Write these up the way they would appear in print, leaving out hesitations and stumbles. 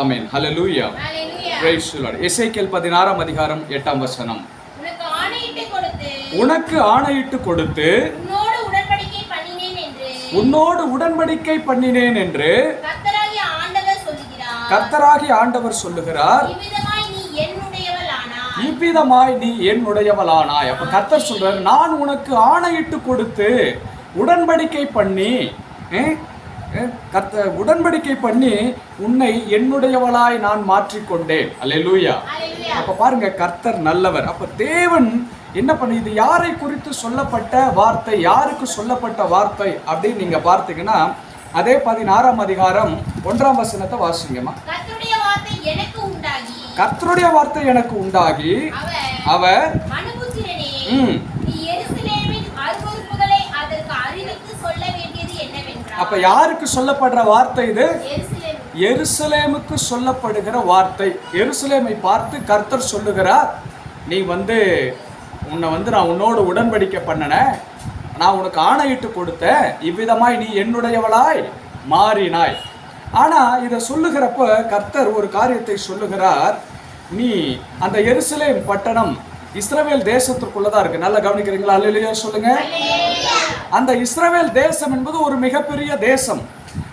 Amen. Hallelujah. Praise the Lord. எசேக்கியேல் 16 அதிகாரம் 8 வசனம். உனக்கு ஆணையிட்டு கொடுத்து உன்னோடு உடன்படிக்கை பண்ணினேன் என்று கர்த்தராகிய ஆண்டவர் சொல்லுகிறார். இவ்விதமாய் நீ என்னுடையவளானாய். அப்ப கர்த்தர் சொல்றார், நான் உனக்கு ஆணையிட்டு கொடுத்து உடன்படிக்கை பண்ணி உடன்படிக்கை பண்ணி உன்னை என்னுடையவளாய் நான் மாற்றிக்கொண்டேன். அல்லேலூயா. அப்ப பாருங்க, கர்த்தர் நல்லவர். அப்ப தேவன் என்ன பண்ணி, இது யாரை குறித்து சொல்லப்பட்ட வார்த்தை, யாருக்கு சொல்லப்பட்ட வார்த்தை அப்படின்னு நீங்க பார்த்தீங்கன்னா, அதே 16 அதிகாரம் 1 வசனத்தை வாசிங்கம்மா. கர்த்தருடைய வார்த்தை எனக்கு உண்டாகி அவர் அப்ப யாருக்கு சொல்லப்படுற வார்த்தை இது? எருசலேமுக்கு சொல்லப்படுகிற வார்த்தை. எருசலேமை பார்த்து கர்த்தர் சொல்லுகிறார், நீ உன்னை நான் உன்னோடு உடன்படிக்கை பண்ணனேன், நான் உனக்கு ஆணையிட்டு கொடுத்தேன், இவ்விதமாய் நீ என்னுடையவளாய் மாறினாய். ஆனா இதை சொல்லுகிறப்ப கர்த்தர் ஒரு காரியத்தை சொல்லுகிறார். நீ அந்த எருசலேம் பட்டணம் இஸ்ரவேல் தேசத்திற்குள்ளதான் இருக்கு. நல்லா கவனிக்கிறீங்களா? அல்லேலூயா சொல்லுங்க. அந்த இஸ்ரவேல் தேசம் என்பது ஒரு மிகப்பெரிய தேசம்.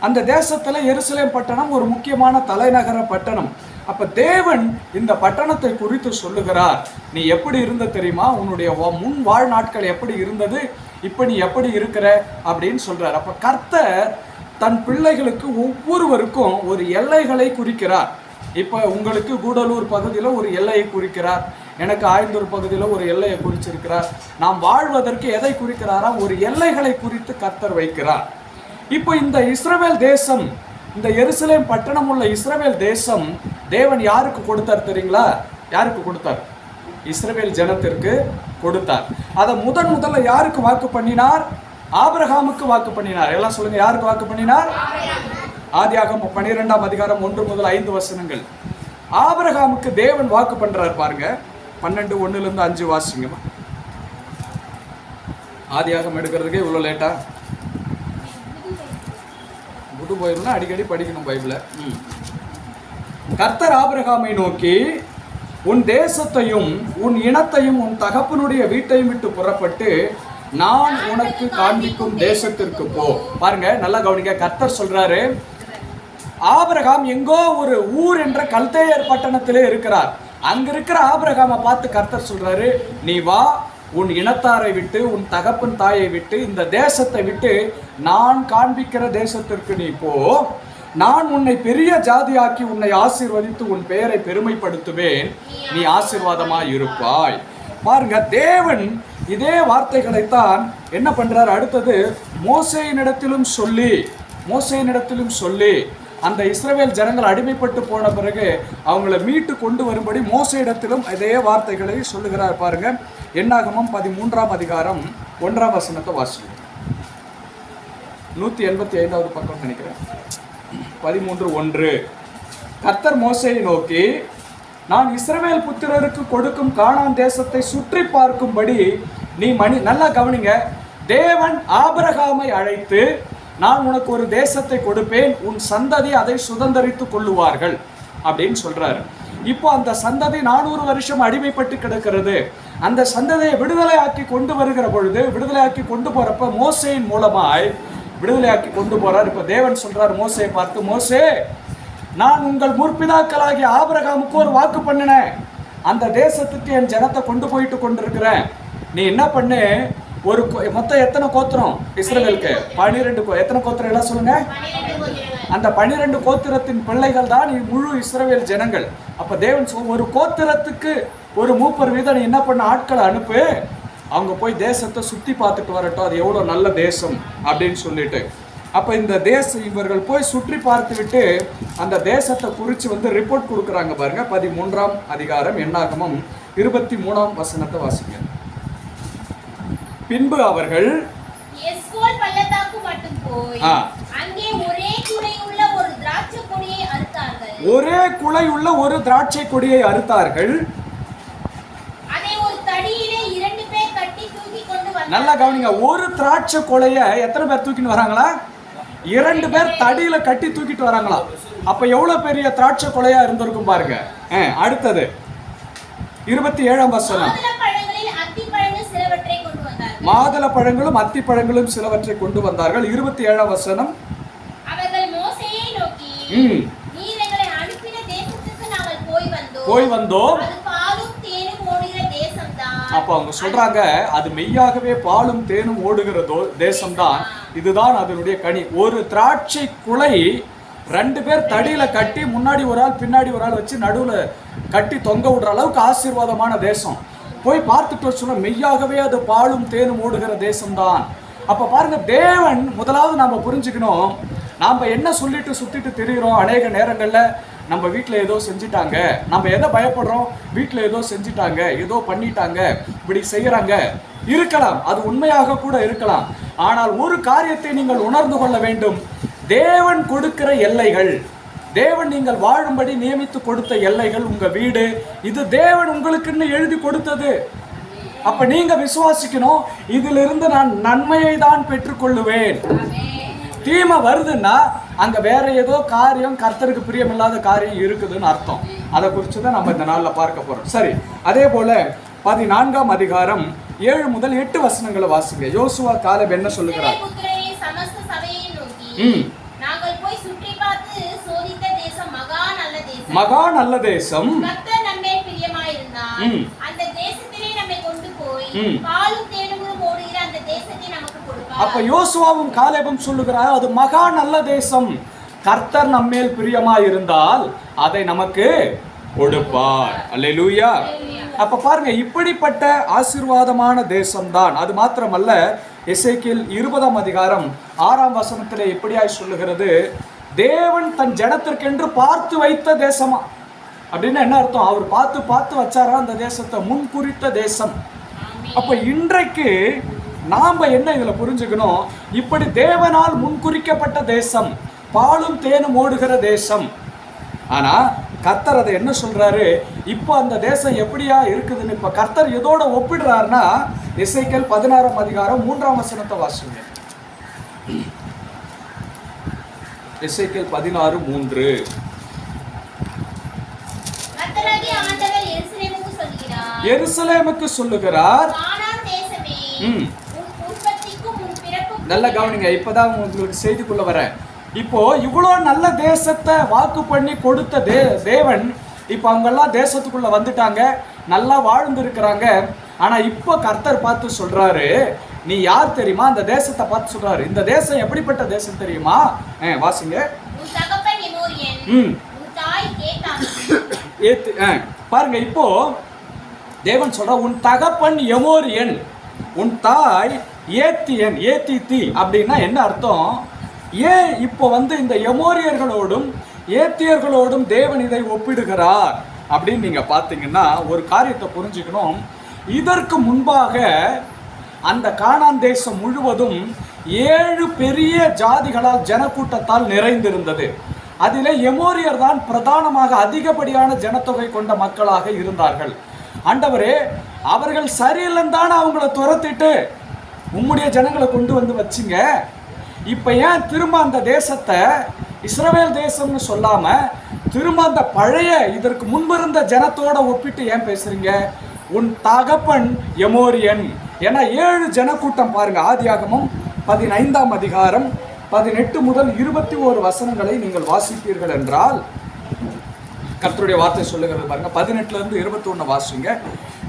அந்த தேசத்துல எருசலேம் பட்டணம் ஒரு முக்கியமான தலைநகர பட்டணம். அப்ப தேவன் இந்த பட்டணத்தை குறித்து சொல்லுகிறார், நீ எப்படி இருந்த தெரியுமா, உன்னுடைய முன் வாழ் நாட்கள் எப்படி இருந்தது, இப்ப நீ எப்படி இருக்கிற அப்படின்னு சொல்றார். அப்ப கர்த்தர் தன் பிள்ளைகளுக்கு ஒவ்வொருவருக்கும் ஒரு எல்லைகளை குறிக்கிறார். இப்ப உங்களுக்கு கூடலூர் பகுதியில ஒரு எல்லையை குறிக்கிறார், எனக்கு ஆயந்தூர் பகுதியில் ஒரு எல்லையை குறிச்சிருக்கிறார். நாம் வாழ்வதற்கு எதை குறிக்கிறாரா? ஒரு எல்லைகளை குறித்து கர்த்தர் வைக்கிறார். இப்போ இந்த இஸ்ரவேல் தேசம், இந்த எருசலேம் பட்டணம் உள்ள இஸ்ரவேல் தேசம் தேவன் யாருக்கு கொடுத்தார் தெரியுங்களா? யாருக்கு கொடுத்தார்? இஸ்ரவேல் ஜனத்திற்கு கொடுத்தார். அதை முதல்ல யாருக்கு வாக்கு பண்ணினார்? ஆபிரகாமுக்கு வாக்கு பண்ணினார். எல்லாம் சொல்லுங்க, யாருக்கு வாக்கு பண்ணினார்? ஆதியாகமம் 12 அதிகாரம் 1 முதல் 5 வசனங்கள். ஆபிரகாமுக்கு தேவன் வாக்கு பண்றார் பாருங்க. 12:1-5 வாசிங்கம்மா. ஆதியாகமம் எடுக்கிறதுக்கே இவ்வளோ லேட்டா? புது பைபிள்னா அடிக்கடி படிக்கணும் பைபிளை. கர்த்தர் ஆபிரகாமை நோக்கி, உன் தேசத்தையும் உன் இனத்தையும் உன் தகப்பனுடைய வீட்டையும் விட்டு புறப்பட்டு நான் உனக்கு காண்பிக்கும் தேசத்திற்கு போ. பாருங்க, நல்லா கவனிங்க. கர்த்தர் சொல்றாரு, ஆபிரகாம் எங்கோ ஒரு ஊர் என்ற கல்தேயர் பட்டணத்திலே இருக்கிறார். அங்க இருக்கிற ஆபிரகாமை பார்த்து கர்த்தர் சொல்றாரு, நீ வா, உன் இனத்தாரை விட்டு உன் தகப்பன் தாயை விட்டு இந்த தேசத்தை விட்டு நான் காண்பிக்கிற தேசத்திற்கு நீ போ. நான் உன்னை பெரிய ஜாதியாக்கி உன்னை ஆசீர்வதித்து உன் பெயரை பெருமைப்படுத்துவேன், நீ ஆசீர்வாதமாய் இருப்பாய். பாருங்க, தேவன் இதே வார்த்தைகளைத்தான் என்ன பண்றார்? அடுத்தது மோசேயினிடத்திலும் சொல்லி அந்த இஸ்ரவேல் ஜனங்கள் அடிமைப்பட்டு போன பிறகு அவங்களை மீட்டு கொண்டு வரும்படி மோசேயிடத்திலும் இதே வார்த்தைகளை சொல்லுகிறார். பாருங்க, என்னாகமம் 13 அதிகாரம் 1 வசனத்தை வாசிங்க. 185வது பக்கம் நினைக்கிறேன். 13:1. கர்த்தர் மோசேயை நோக்கி, நான் இஸ்ரவேல் புத்திரருக்கு கொடுக்கும் கானான் தேசத்தை சுற்றி பார்க்கும்படி நீ நல்லா கவனிங்க. தேவன் ஆபிரகாமை அழைத்து, நான் உனக்கு ஒரு தேசத்தை கொடுப்பேன், உன் சந்ததி அதை சுதந்தரித்துக் கொள்ளுவார்கள் அப்படின்னு சொல்றாரு. இப்போ அந்த சந்ததி 400 வருஷம் அடிமைப்பட்டு கிடக்கிறது. அந்த சந்ததியை விடுதலையாக்கி கொண்டு வருகிற பொழுது, விடுதலையாக்கி கொண்டு போறப்ப மோசேயின் மூலமாய் விடுதலையாக்கி கொண்டு போறார். இப்ப தேவன் சொல்றார் மோசேயை பார்த்து, மோசே, நான் உங்கள் முற்பிதாக்களாகிய ஆபிரகாமுக்கு ஒரு வாக்கு பண்ணினேன், அந்த தேசத்துக்கு என் ஜனத்தை கொண்டு போயிட்டு கொண்டிருக்கிறேன். நீ என்ன பண்ணு, ஒரு மொத்தம் எத்தனை கோத்திரம் இஸ்ரவேலுக்கு? 12. எத்தனை கோத்திரம் எல்லாம் சொல்லுங்க? அந்த 12 கோத்திரத்தின் பிள்ளைகள் தான் முழு இஸ்ரவேல் ஜனங்கள். அப்ப தேவன் ஒரு கோத்திரத்துக்கு ஒரு மூப்பர் வீதம் நீ என்ன பண்ண, ஆட்களை அனுப்பு, அவங்க போய் தேசத்தை சுத்தி பார்த்துட்டு வரட்டும், அது எவ்வளவு நல்ல தேசம் அப்படின்னு சொல்லிட்டு. அப்ப இந்த தேசம் இவர்கள் போய் சுற்றி பார்த்து விட்டு அந்த தேசத்தை குறித்து ரிப்போர்ட் கொடுக்குறாங்க பாருங்க. 13 அதிகாரம் என்னாகமம் 23 வசனத்தை வாசிங்க. பின்பு அவர்கள் எஸ்கோல் பள்ளத்தாக்கு மட்டும் போய் அங்கே ஒரே குலையுள்ள ஒரு திராட்சை கொடியை அறுத்தார்கள். ஒரே குலையுள்ள ஒரு திராட்சை கொடியை அறுத்தார்கள். அதை ஒரு தடியிலே 2 பேர் கட்டி தூக்கி கொண்டு வந்தார்கள். நல்லா கவனிங்க, ஒரு திராட்சை கொலையை எத்தனை பேர் தூக்கிட்டு வராங்களா? 2 பேர் தடியில கட்டி தூக்கிட்டு வராங்களாம். அப்ப எவ்வளவு பெரிய திராட்சை கொலையா இருந்திருக்கும் பாருங்க. அடுத்தது 27ஆம் வசனம். மாதுள பழங்களும் அத்தி பழங்களும் சிலவற்றை கொண்டு வந்தார்கள். 27ஆம் வசனம். போய் வந்தோம். அப்ப அவங்க சொல்றாங்க, அது மெய்யாகவே பாலும் தேனும் ஓடுகிற தேசம்தான், இதுதான் அதனுடைய கனி. ஒரு திராட்சை குலை 2 பேர் தடியில கட்டி முன்னாடி ஒரு ஆள் பின்னாடி ஒரு ஆள் வச்சு நடுவுல கட்டி தொங்க விடுற அளவுக்கு ஆசீர்வாதமான தேசம். போய் பார்த்துட்டு சொன்னா மெய்யாகவே அது பாலும் தேனும் ஓடுகிற தேசம்தான். அப்ப பாருங்க, தேவன் முதலாவது நாம புரிஞ்சுக்கணும். நாம என்ன சொல்லிட்டு சுத்திட்டு திரிகிறோம். அநேக நேரங்கள்ல நம்ம வீட்டில் ஏதோ செஞ்சிட்டாங்க, நம்ம எதை பயப்படுறோம், வீட்டில் ஏதோ செஞ்சிட்டாங்க, ஏதோ பண்ணிட்டாங்க, இப்படி செய்யறாங்க இருக்கலாம், அது உண்மையாக கூட இருக்கலாம். ஆனால் ஒரு காரியத்தை நீங்கள் உணர்ந்து கொள்ள வேண்டும். தேவன் கொடுக்கிற எல்லைகள், தேவன் நீங்கள் வாழும்படி நியமித்து கொடுத்த எல்லைகள், உங்க வீடு, இது தேவன் உங்களுக்குன்னு எழுதி கொடுத்தது. அப்ப நீங்க விசுவாசிக்கணும், இதிலிருந்து நான் நன்மையை தான் பெற்றுக்கொள்ளுவேன். தீமை வருதுன்னா அங்க வேற ஏதோ காரியம், கர்த்தருக்கு பிரியமில்லாத காரியம் இருக்குதுன்னு அர்த்தம். அதை குறித்து தான் நம்ம இந்த நாள்ல பார்க்க போறோம். சரி, அதே போல 14ஆம் அதிகாரம் 7 முதல் 8 வசனங்களை வாசிங்க. யோசுவா காலேப் என்ன சொல்லுகிறார்? மகா நல்ல தேசம், அப்ப யோசுவாவும் காலேபும் சொல்லுகிறார், அது மகா நல்ல தேசம், கர்த்தர் நம்மேல் பிரியமாய் இருந்தால் அதை நமக்கு கொடுப்பார். அல்லேலூயா. அப்ப பாருங்க, இப்படிப்பட்ட ஆசீர்வாதமான தேசம்தான். அது மாத்திரமல்ல, எசேக்கியேல் 20ஆம் அதிகாரம் 6ஆம் வசனத்திலே எப்படியாய் சொல்லுகிறது, தேவன் தன் ஜனத்திற்கென்று பார்த்து வைத்த தேசமா. அப்படின்னு என்ன அர்த்தம்? அவர் பார்த்து பார்த்து வச்சாரா அந்த தேசத்தை, முன் குறித்த தேசம். அப்ப இன்றைக்கு நாம என்ன இதுல புரிஞ்சுக்கணும், இப்படி தேவனால் முன்குறிக்கப்பட்ட தேசம், பாலும் தேனும் ஓடுகிற தேசம். ஆனா கர்த்தர் அதை என்ன சொல்றாரு, இப்போ அந்த தேசம் எப்படியா இருக்குதுன்னு இப்ப கர்த்தர் எதோட ஒப்பிடுறாருன்னா, எசேக்கியேல் 16ஆம் அதிகாரம் 3ஆம் வசனத்தை வாசிங்க. எசேக்கியேல் 16:3. எருசலேமுக்கு சொல்லுகிறார். நல்ல கவனிங்க, இப்பதான் உங்களுக்கு செய்திக்குள்ள வரேன். இப்போ இவ்வளோ நல்ல தேசத்தை வாக்கு பண்ணி கொடுத்த தேவன் இப்போ அவங்கெல்லாம் தேசத்துக்குள்ள வந்துட்டாங்க, நல்லா வாழ்ந்து இருக்கிறாங்க. ஆனா இப்போ கர்த்தர் பார்த்து சொல்றாரு, நீ யார் தெரியுமா? அந்த தேசத்தை பார்த்து சொல்றாரு, இந்த தேசம் எப்படிப்பட்ட தேசம் தெரியுமா? வாசிங்க. பாருங்க, இப்போ தேவன் சொல்ற, உன் தகப்பன் எமோரியன், உன் தாய் ஏத்தியன், ஏத்தித்தி. அப்படின்னா என்ன அர்த்தம்? ஏன் இப்போ இந்த எமோரியர்களோடும் ஏத்தியர்களோடும் தேவன் இதை ஒப்பிடுகிறார் அப்படின்னு நீங்க பார்த்தீங்கன்னா ஒரு காரியத்தை புரிஞ்சுக்கணும். இதற்கு முன்பாக அந்த கானான் தேசம் முழுவதும் 7 பெரிய ஜாதிகளால் ஜனக்கூட்டத்தால் நிறைந்திருந்தது. அதிலே எமோரியர் தான் பிரதானமாக அதிகப்படியான ஜனத்தொகை கொண்ட மக்களாக இருந்தார்கள். ஆண்டவரே, அவர்கள் சரியில்லைன்னு தானே அவங்கள துரத்திட்டு உம்முடைய ஜனங்களை கொண்டு வந்து வச்சிங்க. இப்போ ஏன் திரும்ப அந்த தேசத்தை இஸ்ரவேல் தேசம்னு சொல்லாம திரும்ப அந்த பழைய இதற்கு முன்பிருந்த ஜனத்தோட ஒப்பிட்டு ஏன் பேசுறீங்க? உன் தகப்பன் எமோரியன். ஏன்னா 7 ஜனக்கூட்டம் பாருங்க. ஆதியாகமம் 15ஆம் அதிகாரம் 18 முதல் 21 வசனங்களை நீங்கள் வாசிப்பீர்கள் என்றால் கர்த்தருடைய வார்த்தை சொல்லுகிறது பாருங்க. 18 இருந்து 21 வாசிங்க.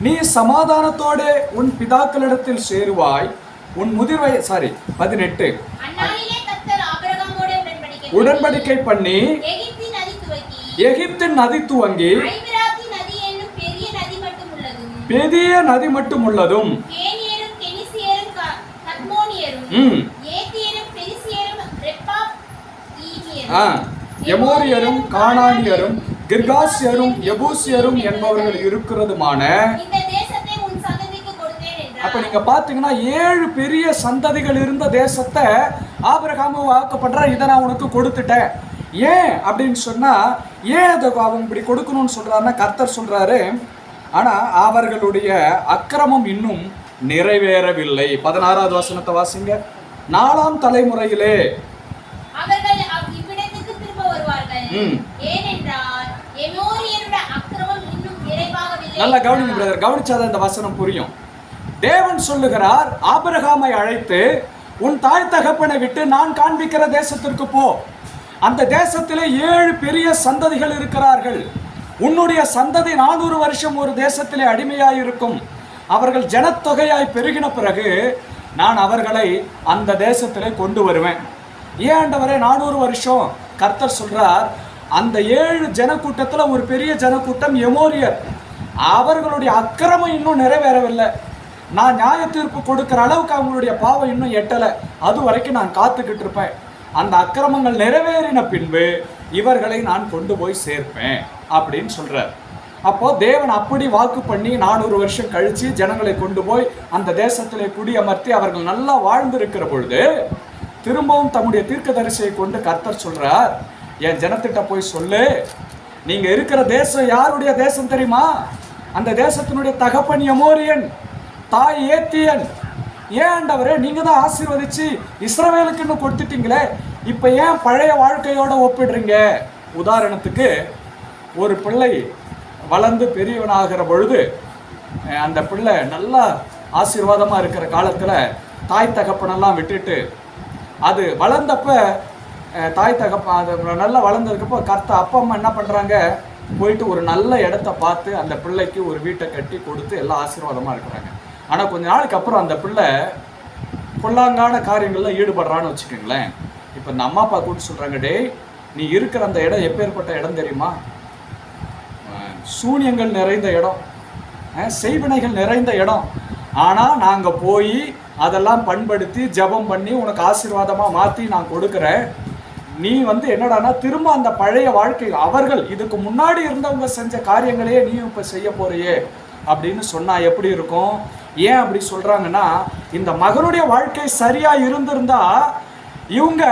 நீ சமாதானத்தோட உன் பிதாக்களிடத்தில் சேருவாய், உன் முதிர்வை 18 உடன்படிக்கை பண்ணி எகிப்தின் நதி துவங்கி பெரிய நதி மட்டும் உள்ளதும் எமோரியரும் கானானியரும் கிர்காசியரும் எபூசியரும் என்பவர்கள் இருக்கிறதுமான. அப்ப நீங்க பாத்தீங்கன்னா 7 பெரிய சந்ததிகள் இருந்த தேசத்தை ஆபிரகாமு வாக்குப்படுற, இதை நான் உனக்கு கொடுத்துட்டேன். ஏன் அப்படின்னு சொன்னா, ஏன் அதை அவங்க இப்படி கொடுக்கணும்னு சொல்றாருன்னா, கர்த்தர் சொல்றாரு, ஆனா அவர்களுடைய அக்கிரமம் இன்னும் நிறைவேறவில்லை. 16வது வசனத்தை வாசிங்க. 4ஆம் தலைமுறையிலே அவர்கள் இவ்விடத்துக்கு திரும்ப வருவார்கள். ஏனென்றால் எமோரியருடைய அக்கிரமம் இன்னும் நிறைவாகவில்லை. நல்லா கவனிங்க பிரதர், கவனிச்சாதான் இந்த வசனம் புரியும். தேவன் சொல்லுகிறார், ஆபிரகாமை அழைத்து உன் தாய் தகப்பனை விட்டு நான் காண்பிக்கிற தேசத்திற்கு போ. அந்த தேசத்திலே 7 பெரிய சந்ததிகள் இருக்கிறார்கள். உன்னுடைய சந்ததி 400 வருஷம் ஒரு தேசத்திலே அடிமையாயிருக்கும். அவர்கள் ஜனத்தொகையாய் பெருகின பிறகு நான் அவர்களை அந்த தேசத்திலே கொண்டு வருவேன். ஏன் ஆண்டவரே 400 வருஷம்? கர்த்தர் சொல்றார், அந்த 7 ஜனக்கூட்டத்தில் ஒரு பெரிய ஜனக்கூட்டம் எமோரியர். அவர்களுடைய அக்கிரமம் இன்னும் நிறைவேறவில்லை. நான் நியாய தீர்ப்பு கொடுக்கிற அளவுக்கு அவங்களுடைய பாவம் இன்னும் எட்டலை. அது வரைக்கும் நான் காத்துக்கிட்டு இருப்பேன். அந்த அக்கிரமங்கள் நிறைவேறின பின்பு இவர்களை நான் கொண்டு போய் சேர்ப்பேன் அப்படின்னு சொல்றார். அப்போ தேவன் அப்படி வாக்கு பண்ணி 400 வருஷம் கழிச்சு ஜனங்களை கொண்டு போய் அந்த தேசத்திலே குடியமர்த்தி அவர்கள் நல்லா வாழ்ந்திருக்கிற பொழுது திரும்பவும் தம்முடைய தீர்க்கதரிசியை கொண்டு கர்த்தர் சொல்றார், என் ஜனத்திட்ட போய் சொல்லு, நீங்க இருக்கிற தேசம் யாருடைய தேசம் தெரியுமா? அந்த தேசத்தினுடைய தகப்பன் எமோரியன், தாய் ஏத்தியன். ஏன் ஆண்டவரே, நீங்க தான் ஆசீர்வதிச்சு இஸ்ரவேலுக்கு இன்னும் கொடுத்துட்டீங்களே, இப்ப ஏன் பழைய வாழ்க்கையோட ஒப்பிடுறீங்க? உதாரணத்துக்கு, ஒரு பிள்ளை வளர்ந்து பெரியவனாகிற பொழுது அந்த பிள்ளை நல்லா ஆசீர்வாதமாக இருக்கிற காலத்தில் தாய் தகப்பனெல்லாம் விட்டுட்டு அது வளர்ந்தப்ப தாய் தகப்பன் அது நல்லா வளர்ந்ததுக்கப்போ அப்பா அம்மா என்ன பண்ணுறாங்க, போயிட்டு ஒரு நல்ல இடத்த பார்த்து அந்த பிள்ளைக்கு ஒரு வீட்டை கட்டி கொடுத்து எல்லாம் ஆசீர்வாதமாக இருக்கிறாங்க. ஆனால் கொஞ்ச நாளுக்கு அப்புறம் அந்த பிள்ளை பொல்லாங்கான காரியங்களில் ஈடுபடுறான்னு வச்சுக்கோங்களேன். இப்போ இந்த அம்மா அப்பா கூப்பிட்டு சொல்கிறாங்க, டே நீ இருக்கிற அந்த இடம் எப்பேற்பட்ட இடம் தெரியுமா? சூனியங்கள் நிறைந்த இடம், செய்வினைகள் நிறைந்த இடம். ஆனால் நாங்கள் போய் அதெல்லாம் பண்படுத்தி ஜபம் பண்ணி உனக்கு ஆசீர்வாதமாக மாற்றி நான் கொடுக்குறேன். நீ என்னடானா திரும்ப அந்த பழைய வாழ்க்கை, அவர்கள் இதுக்கு முன்னாடி இருந்தவங்க செஞ்ச காரியங்களையே நீ இப்போ செய்ய போறியே அப்படின்னு சொன்னால் எப்படி இருக்கும்? ஏன் அப்படி சொல்கிறாங்கன்னா, இந்த மகனுடைய வாழ்க்கை சரியாக இருந்திருந்தா இவங்க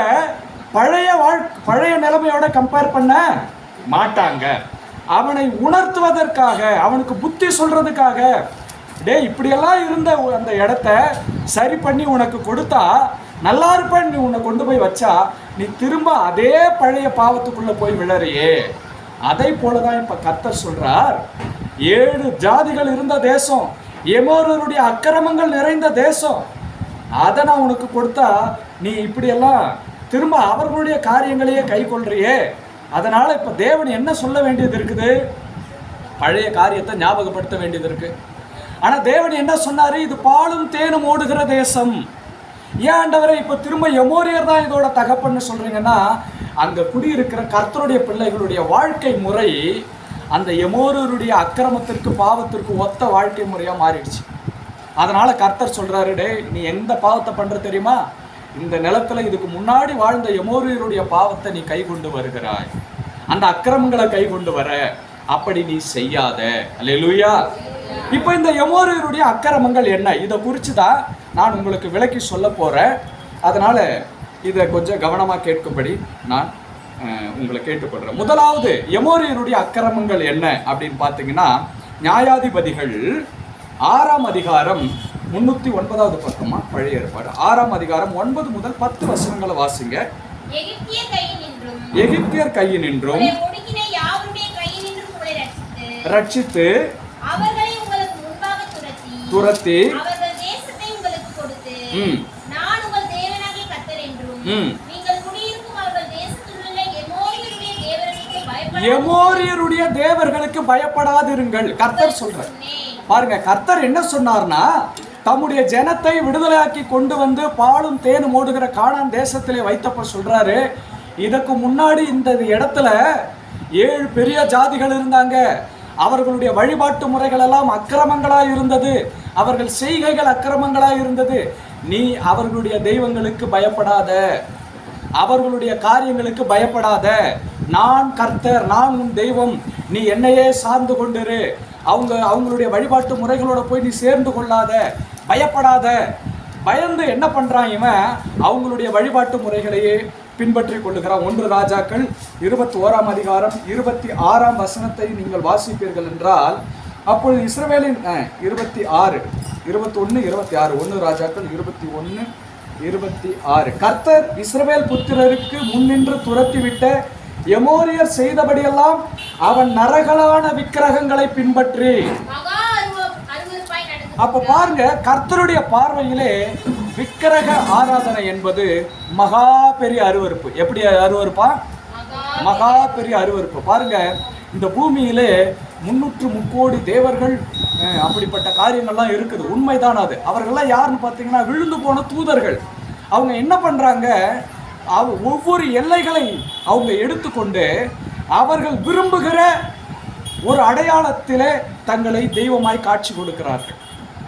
பழைய நிலைமையோட கம்பேர் பண்ண மாட்டாங்க. அவனை உணர்த்துவதற்காக, அவனுக்கு புத்தி சொல்றதுக்காக, டே இப்படியெல்லாம் இருந்த அந்த இடத்த சரி பண்ணி உனக்கு கொடுத்தா நல்லா இருப்பேன், நீ உன்னை கொண்டு போய் வச்சா நீ திரும்ப அதே பழைய பாவத்துக்குள்ள போய் விழறியே. அதை போலதான் இப்ப கர்த்தர் சொல்றார், 7 ஜாதிகள் இருந்த தேசம், எமோரியருடைய அக்கிரமங்கள் நிறைந்த தேசம், அதை நான் உனக்கு கொடுத்தா நீ இப்படியெல்லாம் திரும்ப அவர்களுடைய காரியங்களையே கை கொள்றியே. அதனால இப்ப தேவன் என்ன சொல்ல வேண்டியது இருக்குது? பழைய காரியத்தை ஞாபகப்படுத்த வேண்டியது இருக்கு. ஆனா தேவன் என்ன சொன்னாரு? இது பாலும் தேனும் ஓடுகிற தேசம். ஏன் ஆண்டவரே இப்ப திரும்ப எமோரியர் தான் இதோட தகப்பன்னு சொல்றீங்கன்னா, அங்க குடியிருக்கிற கர்த்தருடைய பிள்ளைகளுடைய வாழ்க்கை முறை அந்த எமோரியருடைய அக்கிரமத்திற்கு பாவத்திற்கு ஒத்த வாழ்க்கை முறையா மாறிடுச்சு. அதனால கர்த்தர் சொல்றாரு, டே நீ எந்த பாவத்தை பண்ற தெரியுமா? இந்த நிலத்துல இதுக்கு முன்னாடி வாழ்ந்த எமோரியருடைய பாவத்தை நீ கை கொண்டு வருகிறாய், அந்த அக்கிரமங்களை கை கொண்டு வர, அப்படி நீ செய்யாத. அல்லேலூயா. இப்போ இந்த எமோரியருடைய அக்கிரமங்கள் என்ன, இதை குறித்து தான் நான் உங்களுக்கு விளக்கி சொல்ல போறேன். அதனால இதை கொஞ்சம் கவனமாக கேட்கும்படி நான் உங்களை கேட்டுக்கொள்கிறேன். முதலாவது எமோரியருடைய அக்கிரமங்கள் என்ன அப்படின்னு பார்த்தீங்கன்னா, நியாயாதிபதிகள் 6ஆம் அதிகாரம் 309வது பக்கமா, பழைய ஏற்பாடு 6ஆம் அதிகாரம் 9 முதல் 10 வசனங்களை வாசிங்க. எகிப்தியர் கையினின்றும் ரட்சித்து அவர்களை உங்களுக்கு முன்பாக துரத்தி அவர்கள் தேசத்தை உங்களுக்கு கொடுத்து நான் உங்கள் தேவனாகிய கர்த்தர் என்றும் நீங்கள் குடியிருக்கும் அவர்கள் தேசத்தில் உள்ள எமோரியருடைய தேவர்களுக்கு பயப்படாதிருங்கள் கர்த்தர் சொல்றார். பாருங்க, கர்த்தர் என்ன சொன்னார்னா, தம்முடைய ஜனத்தை விடுதலையாக்கி கொண்டு வந்து பாலும் தேனும் ஓடுகிற கானான் தேசத்திலே வைத்தப்ப சொல்றாரு, இதுக்கு முன்னாடி இந்த இடத்துல 7 பெரிய ஜாதிகள் இருந்தாங்க. அவர்களுடைய வழிபாட்டு முறைகள் எல்லாம் அக்கிரமங்களாய் இருந்தது, அவர்கள் செய்கைகள் அக்கிரமங்களாய் இருந்தது. நீ அவர்களுடைய தெய்வங்களுக்கு பயப்படாத, அவர்களுடைய காரியங்களுக்கு பயப்படாத. நான் கர்த்தர், நான் உன் தெய்வம், நீ என்னையே சார்ந்து கொண்டிரு. அவங்களுடைய வழிபாட்டு முறைகளோட போய் நீ சேர்ந்து கொள்ளாத, பயப்படாத. பயந்து என்ன பண்றான் இவன்? அவங்களுடைய வழிபாட்டு முறைகளையே பின்பற்றி கொள்ளுகிறான். 1 ராஜாக்கள் 21ஆம் அதிகாரம் 26ஆம் வசனத்தை நீங்கள் வாசிப்பீர்கள் என்றால், அப்பொழுது இஸ்ரவேலின் 21, 26 1 ராஜாக்கள் 21, 26. கர்த்தர் இஸ்ரவேல் புத்திரருக்கு முன்னின்று துரத்திவிட்ட எமோரியர் செய்தபடியெல்லாம் அவன் நரகலான விக்கிரகங்களை பின்பற்றி. மகா அருவருப்பாய் நடந்து அப்ப பாருங்க, கர்த்தருடைய பார்வையிலே விக்கிரக ஆராதனை என்பது மகா பெரிய அருவருப்பு. எப்படி அருவருப்பா? மகா பெரிய அருவருப்பு. பாருங்க, இந்த பூமியிலே 303 தேவர்கள், அப்படிப்பட்ட காரியங்கள்லாம் இருக்குது. உண்மைதான் அது. அவர்கள்லாம் யாருன்னு பார்த்தீங்கன்னா விழுந்து போன தூதர்கள். அவங்க என்ன பண்றாங்க, ஒவ்வொரு எல்லைகளை அவங்க எடுத்துக்கொண்டு அவர்கள் விரும்புகிற ஒரு அடையாளத்திலே தங்களை தெய்வமாய் காட்சி கொடுக்கிறார்கள்.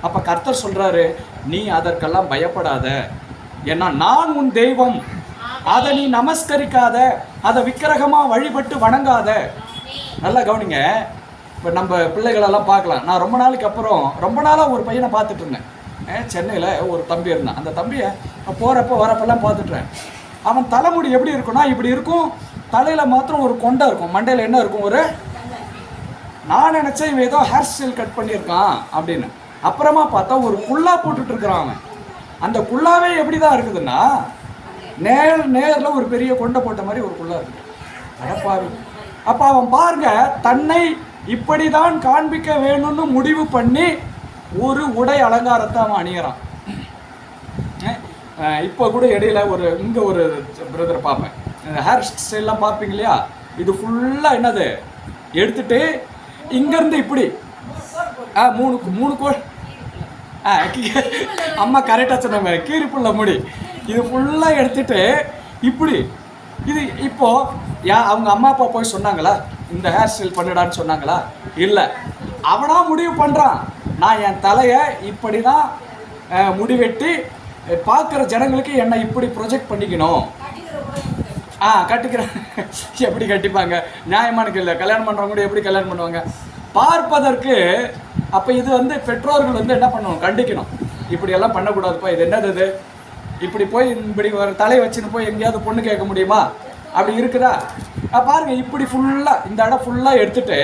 அப்ப கர்த்தர் சொல்றாரு, நீ அதற்கெல்லாம் பயப்படாத, ஏன்னா நான் உன் தெய்வம். அதை நீ நமஸ்கரிக்காத, அதை விக்கிரகமா வழிபட்டு வணங்காத. நல்லா கவனிங்க. இப்போ நம்ம பிள்ளைகளெல்லாம் பார்க்கலாம். நான் ரொம்ப நாளாக ஒரு பையனை பார்த்துட்டு இருந்தேன். சென்னையில் ஒரு தம்பி இருந்தான். அந்த தம்பியை போகிறப்ப வரப்பெல்லாம் பார்த்துட்டுறேன். அவன் தலைமுடி எப்படி இருக்குன்னா இப்படி இருக்கும். தலையில் மாத்திரம் ஒரு கொண்டை இருக்கும். மண்டையில் என்ன இருக்கும், ஒரு, நான் நினச்சேன் இவன் ஏதோ ஹேர் ஸ்டைல் கட் பண்ணியிருக்கான் அப்படின்னு. அப்புறமா பார்த்தா ஒரு குல்லா போட்டுட்டு இருக்கிறான் அவன். அந்த குல்லாவே எப்படி தான் இருக்குதுன்னா நேரில் ஒரு பெரிய கொண்டை போட்ட மாதிரி ஒரு குல்லா இருக்குது. அடப்பாவி. அப்போ அவன் பாருங்க, தன்னை இப்படிதான் காண்பிக்க வேணும்னு முடிவு பண்ணி ஒரு உடை அலங்காரத்தை அவன் அணியறான். இப்போ கூட இடையில இங்கே ஒரு பிரதர் பார்ப்பேன். ஹேர் ஸ்டைல்லாம் பார்ப்பீங்க இல்லையா, இது ஃபுல்லாக என்னது எடுத்துட்டு இங்கேருந்து இப்படி மூணு கோல் அம்மா கரெக்டாக சொன்னாங்க, கீரிப்புள்ள முடி. இது ஃபுல்லாக எடுத்துட்டு இப்படி. இது இப்போ அவங்க அம்மா அப்பா போய் சொன்னாங்களா இந்த ஹேர் ஸ்டைல் பண்ணிடான்னு சொன்னாங்களா? இல்லை, அவனா முடிவு பண்ணுறான். நான் என் தலையை இப்படி தான் முடிவெட்டி பார்க்குற ஜனங்களுக்கு என்னை இப்படி ப்ரொஜெக்ட் பண்ணிக்கணும். கட்டிக்கிறேன். எப்படி கட்டிப்பாங்க? நியாயமானக்கு இல்லை. கல்யாணம் பண்ணுறவங்க கூட எப்படி கல்யாணம் பண்ணுவாங்க பார்ப்பதற்கு? அப்போ இது பெற்றோர்கள் என்ன பண்ணணும், கண்டிக்கணும். இப்படியெல்லாம் பண்ணக்கூடாதுப்பா, இது என்னது இது, இப்படி போய் இப்படி ஒரு தலை வச்சுன்னு போய் எங்கேயாவது பொண்ணு கேட்க முடியுமா? அப்படி இருக்குதா? பாருங்க, இப்படி ஃபுல்லாக இந்த இடம் ஃபுல்லாக எடுத்துட்டு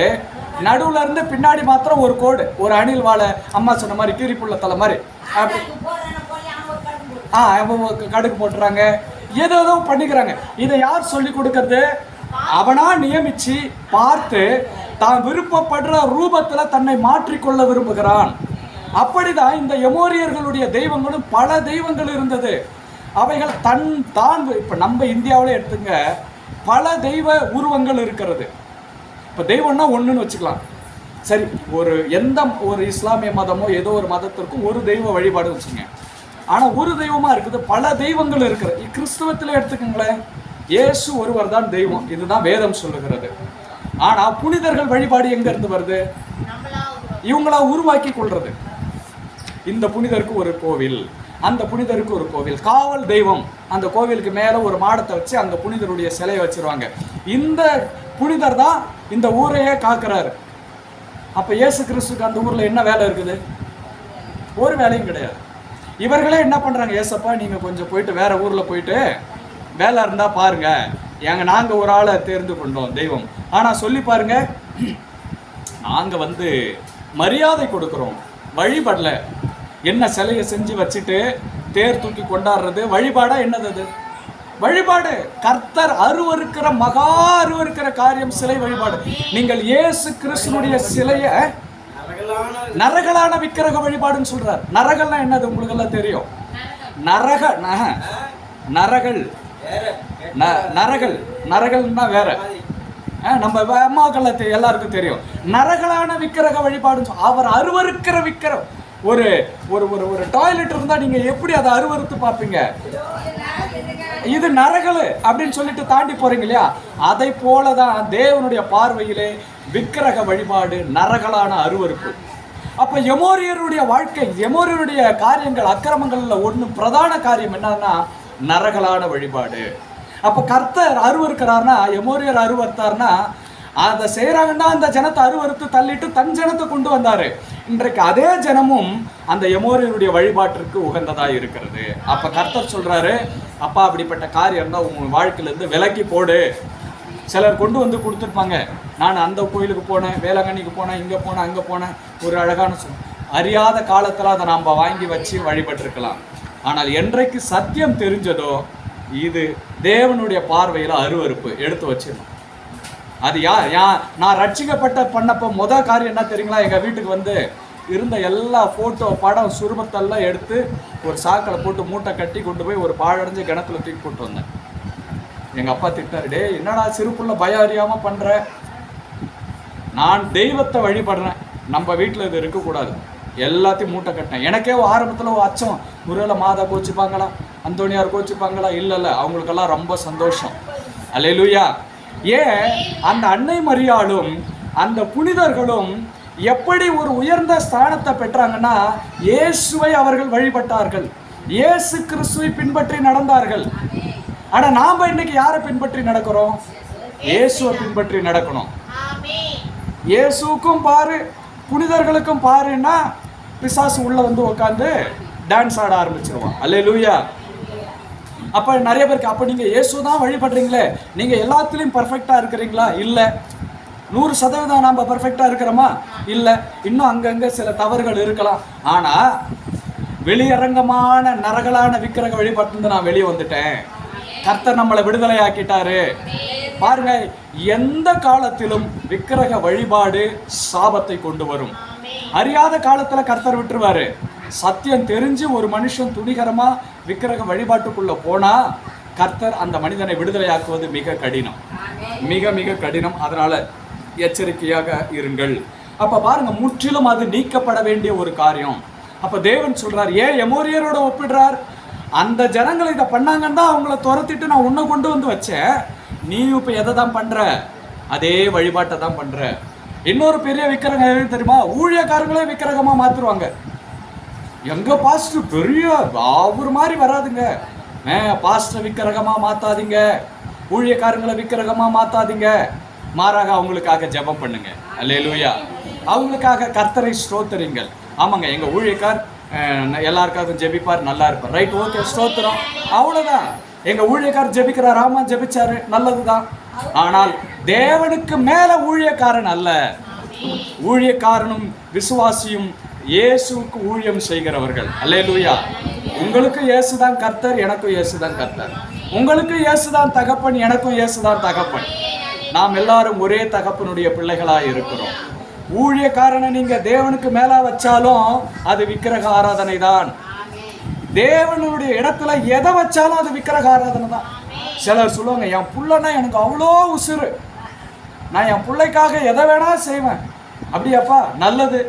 நடுவில் இருந்து பின்னாடி மாத்திரம் ஒரு கோடு, ஒரு அணில் வாழை, அம்மா சொன்ன மாதிரி கீரிப்புள்ள தலை மாதிரி அப்படி கடுக்கு போட்டுறாங்க. ஏதோ பண்ணிக்கிறாங்க. இதை யார் சொல்லி கொடுக்கறது? அவனா நியமிச்சு பார்த்து தான் விருப்பப்படுற ரூபத்தில் தன்னை மாற்றிக்கொள்ள விரும்புகிறான். அப்படிதான் இந்த எமோரியர்களுடைய தெய்வங்களும் பல தெய்வங்கள் இருந்தது. அவைகள் தான் இப்போ நம்ம இந்தியாவில் எடுத்துங்க, பல தெய்வ உருவங்கள் இருக்கிறது. இப்போ தெய்வம்னா ஒன்றுன்னு வச்சுக்கலாம். சரி, ஒரு இஸ்லாமிய மதமோ ஏதோ ஒரு மதத்திற்கும் ஒரு தெய்வ வழிபாடு வச்சுங்க. ஆனால் ஒரு தெய்வமாக இருக்குது, பல தெய்வங்கள் இருக்கிறது. கிறிஸ்துவத்தில் எடுத்துக்கோங்களேன், இயேசு ஒருவர் தான் தெய்வம். இதுதான் வேதம் சொல்லுகிறது. ஆனால் புனிதர்கள் வழிபாடு எங்கேருந்து வருது? இவங்களா உருவாக்கி கொள்றது. இந்த புனிதருக்கு ஒரு கோவில், அந்த புனிதருக்கு ஒரு கோவில், காவல் தெய்வம். அந்த கோவிலுக்கு மேலே ஒரு மாடத்தை வச்சு அந்த புனிதருடைய சிலையை வச்சிருவாங்க. இந்த புனிதர் தான் இந்த ஊரையே காக்கிறாரு. அப்போ இயேசு கிறிஸ்துக்கு அந்த ஊரில் என்ன வேலை இருக்குது? ஒரு வேலையும் கிடையாது. இவர்களே என்ன பண்ணுறாங்க, ஏசப்பா நீங்கள் கொஞ்சம் போயிட்டு வேற ஊரில் போயிட்டு வேலை இருந்தால் பாருங்க, நாங்கள் ஒரு ஆளை தேர்ந்து கொண்டோம் தெய்வம். ஆனால் சொல்லி பாருங்க, நாங்கள் மரியாதை கொடுக்குறோம், வழிபடல. என்ன சிலையை செஞ்சு வச்சுட்டு தேர் தூக்கி கொண்டாடுறது வழிபாடா? என்னது அது வழிபாடு? கர்த்தர் மகா அருவருக்கிற காரியம் சிலை வழிபாடு. நீங்கள் இயேசு கிறிஸ்துனுடைய சிலையை நரகலான விக்கிரக வழிபாடுன்னு சொல்றார். நரகல்னா என்னது உங்களுக்கு எல்லாம் தெரியும். நரகல்னா வேற. நம்ம அம்மாக்கள் எல்லாருக்கும் தெரியும். நரகலான விக்கிரக வழிபாடுன்னு அவர் அருவருக்கிற விக்கிரம். ஒரு ஒரு ஒரு டாய்லெட் இருந்தா நீங்க எப்படி அதை அருவருத்து பார்ப்பீங்க? இது நரகல் அப்படின்னு சொல்லிட்டு தாண்டி போறீங்க இல்லையா? அதை போலதான் தேவனுடைய பார்வையிலே விக்கிரக வழிபாடு நரகலான அருவருப்பு. அப்ப எமோரியருடைய வாழ்க்கை, எமோரியருடைய காரியங்கள், அக்கிரமங்கள்ல ஒன்று பிரதான காரியம் என்னன்னா நரகலான வழிபாடு. அப்ப கர்த்தர் அருவருக்கிறார்னா, எமோரியர் அருவருத்தார்னா, அதை செய்யறாங்கன்னா அந்த ஜனத்தை அருவருத்து தள்ளிட்டு தன் ஜனத்தை கொண்டு வந்தாரு. இன்றைக்கு அதே ஜனமும் அந்த எமோரியருடைய வழிபாட்டிற்கு உகந்ததா இருக்கிறது. அப்ப கர்த்தர் சொல்றாரு, அப்பா அப்படிப்பட்ட காரியம் தான் உங்க வாழ்க்கையில இருந்து விலக்கி போடு. சிலர் கொண்டு கொடுத்துருப்பாங்க, நான் அந்த கோயிலுக்கு போனேன், வேளாங்கண்ணிக்கு போனேன், இங்கே போனேன், அங்கே போனேன், ஒரு அழகான அறியாத காலத்தில் அதை நாம் வாங்கி வச்சு வழிபட்டிருக்கலாம். ஆனால் என்றைக்கு சத்தியம் தெரிஞ்சதோ இது தேவனுடைய பார்வையில் அருவருப்பு, எடுத்து வச்சிடணும். அது நான் ரட்சிக்கப்பட்ட பண்ணப்போ முதல் காரியம் என்ன தெரியுங்களா? எங்கள் வீட்டுக்கு வந்து இருந்த எல்லா ஃபோட்டோ படம் சுருபத்தெல்லாம் எடுத்து ஒரு சாக்கில் போட்டு மூட்டை கட்டி கொண்டு போய் ஒரு பாழடைஞ்ச கிணத்துல தூக்கி போட்டு வந்தேன். எங்கள் அப்பா திட்டாரு, டே என்னடா சிறுப்புள்ள பயம் அறியாமல் பண்ணுற, நான் தெய்வத்தை வழிபடுறேன், நம்ம வீட்டில் இது இருக்கக்கூடாது, எல்லாத்தையும் மூட்டை கட்டினேன். எனக்கே ஆரம்பத்தில் ஒரு அச்சம், ஒருவேளை மாதா கோச்சிப்பாங்களா, அந்தோனியார் கோச்சிப்பாங்களா? இல்லை, அவங்களுக்கெல்லாம் ரொம்ப சந்தோஷம். அல்லேலூயா. ஏன் அந்த அன்னை மரியாளும் அந்த புனிதர்களும் எப்படி ஒரு உயர்ந்த ஸ்தானத்தை பெற்றாங்கன்னா, இயேசுவை அவர்கள் வழிபட்டார்கள், இயேசு கிறிஸ்துவை பின்பற்றி நடந்தார்கள். ஆனா நாம இன்னைக்கு யாரை பின்பற்றி நடக்கிறோம்? இயேசுவை பின்பற்றி நடக்கணும். இயேசுக்கும் பாரு, புனிதர்களுக்கும் பாருன்னா பிசாசு உள்ள வந்து உட்காந்து டான்ஸ் ஆட ஆரம்பிச்சிருவான். அல்லேலூயா. அப்போ நிறைய பேருக்கு, அப்போ நீங்கள் இயேசு தான் வழிபடுறீங்களே, நீங்கள் எல்லாத்துலேயும் பர்ஃபெக்டாக இருக்கிறீங்களா? இல்லை. 100% நாம் பர்ஃபெக்டாக இருக்கிறோமா? இல்லை. இன்னும் அங்கங்கே சில தவறுகள் இருக்கலாம். ஆனால் வெளியரங்கமான நரகலான விக்கிரக வழிபட்டு நான் வெளியே வந்துட்டேன். கர்த்தர் நம்மளை விடுதலை ஆக்கிட்டாரு. பாருங்க, எந்த காலத்திலும் விக்கிரக வழிபாடு சாபத்தை கொண்டு வரும். அறியாத காலத்தில் கர்த்தர் விட்டுருவாரு. சத்தியம் தெரிஞ்சு ஒரு மனுஷன் துணிகரமா விக்கிரக வழிபாட்டுக்குள்ள போனா கர்த்தர் அந்த மனிதனை விடுதலையாக்குவது மிக கடினம், மிக மிக கடினம். அதனால எச்சரிக்கையாக இருங்கள். அப்ப பாருங்க, முற்றிலும் அது நீக்கப்பட வேண்டிய ஒரு காரியம். அப்ப தேவன் சொல்றார், ஏன் எமோரியரோட ஒப்பிடுறார்? அந்த ஜனங்கள் இதை பண்ணாங்கன்னு தான் அவங்கள துரத்திட்டு நான் உன்னை கொண்டு வந்து வச்சேன். நீ இப்ப எதை தான் பண்ற? அதே வழிபாட்டை தான் பண்ற. இன்னொரு பெரிய விக்கிரகம் எது தெரியுமா? ஊழியக்காரங்களே விக்கிரகமா மாத்துருவாங்க. எங்க பாஸ்டர் பெரிய அவர் மாதிரி வராதுங்க, பாஸ்டர் விக்கிரகமா மாத்தாதீங்க, ஊழியக்காரங்களை விக்கிரகமா மாத்தாதீங்க. மாறாக அவங்களுக்காக ஜெபம் பண்ணுங்க. அல்லேலூயா. அவங்களுக்காக கர்த்தரை ஸ்தோத்திரிங்கள். ஆமாங்க, எங்க ஊழியக்கார் எல்லாருக்காகவும் ஜெபிப்பார், நல்லா இருப்பார். ரைட், ஓகே, ஸ்தோத்திரம், அவ்வளவுதான். எங்க ஊழியக்கார் ஜெபிக்கிறார், ஆமா ஜெபிச்சாரு, நல்லதுதான். ஆனால் தேவனுக்கு மேல ஊழியக்காரன் அல்ல. ஊழியக்காரனும் விசுவாசியும் இயேசுவுக்கு ஊழியம் செய்கிறவர்கள். அல்லேலூயா. உங்களுக்கு இயேசுதான் கர்த்தர், எனக்கும் இயேசுதான் கர்த்தர். உங்களுக்கு இயேசுதான் தகப்பன், எனக்கும் இயேசுதான் தகப்பன். நாம் எல்லாரும் ஒரே தகப்பனுடைய பிள்ளைகளாய் இருக்கிறோம். ஊழியக்காரனை நீங்க தேவனுக்கு மேல வச்சாலும் அது விக்கிரக ஆராதனை தான். தேவனுடைய இடத்துல எதை வச்சாலும் அது விக்கிரக ஆராதனை தான். சிலர் சொல்லுவாங்க, என் புள்ளனா எனக்கு அவ்வளோ உசுறு, நான் என் பிள்ளைக்காக எதை வேணா செய்வேன். அப்படியாப்பா, நல்லது.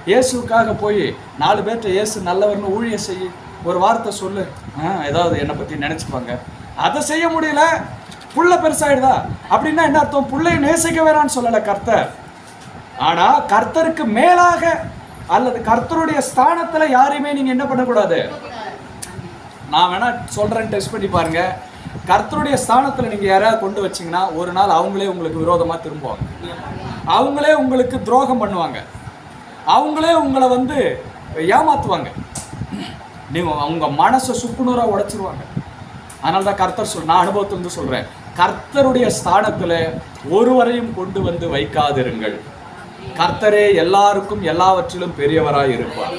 இயேசுக்காக போய் 4 பேர்கிட்ட இயேசு நல்லவர்னு ஊழியம் செய்ய ஒரு வார்த்தை சொல்லு, ஏதாவது என்னை பற்றி நினச்சிப்பாங்க. அதை செய்ய முடியல, புள்ள பெருசாயிடுதா அப்படின்னா என்ன அர்த்தம்? புள்ளையை நேசிக்க வேணான்னு சொல்லலை கர்த்தர். ஆனால் கர்த்தருக்கு மேலாக அல்லது கர்த்தருடைய ஸ்தானத்தில் யாரையுமே நீங்கள் என்ன பண்ணக்கூடாது. நான் வேணா சொல்கிறேன், டெஸ்ட் பண்ணி பாருங்க. கர்த்தருடைய ஸ்தானத்தில் நீங்கள் யாராவது கொண்டு வச்சிங்கன்னா ஒரு நாள் அவங்களே உங்களுக்கு விரோதமாக திரும்புவாங்க, அவங்களே உங்களுக்கு துரோகம் பண்ணுவாங்க, அவங்களே உங்களை வந்து ஏமாற்றுவாங்க, நீங்கள் அவங்க மனசை சுக்குநூறாக உடைச்சிருவாங்க. அதனால தான் கர்த்தர் நான் அனுபவத்திலிருந்து சொல்கிறேன், கர்த்தருடைய ஸ்தானத்தில் ஒருவரையும் கொண்டு வந்து வைக்காதிருங்கள். கர்த்தரே எல்லாருக்கும் எல்லாவற்றிலும் பெரியவராக இருப்பார்.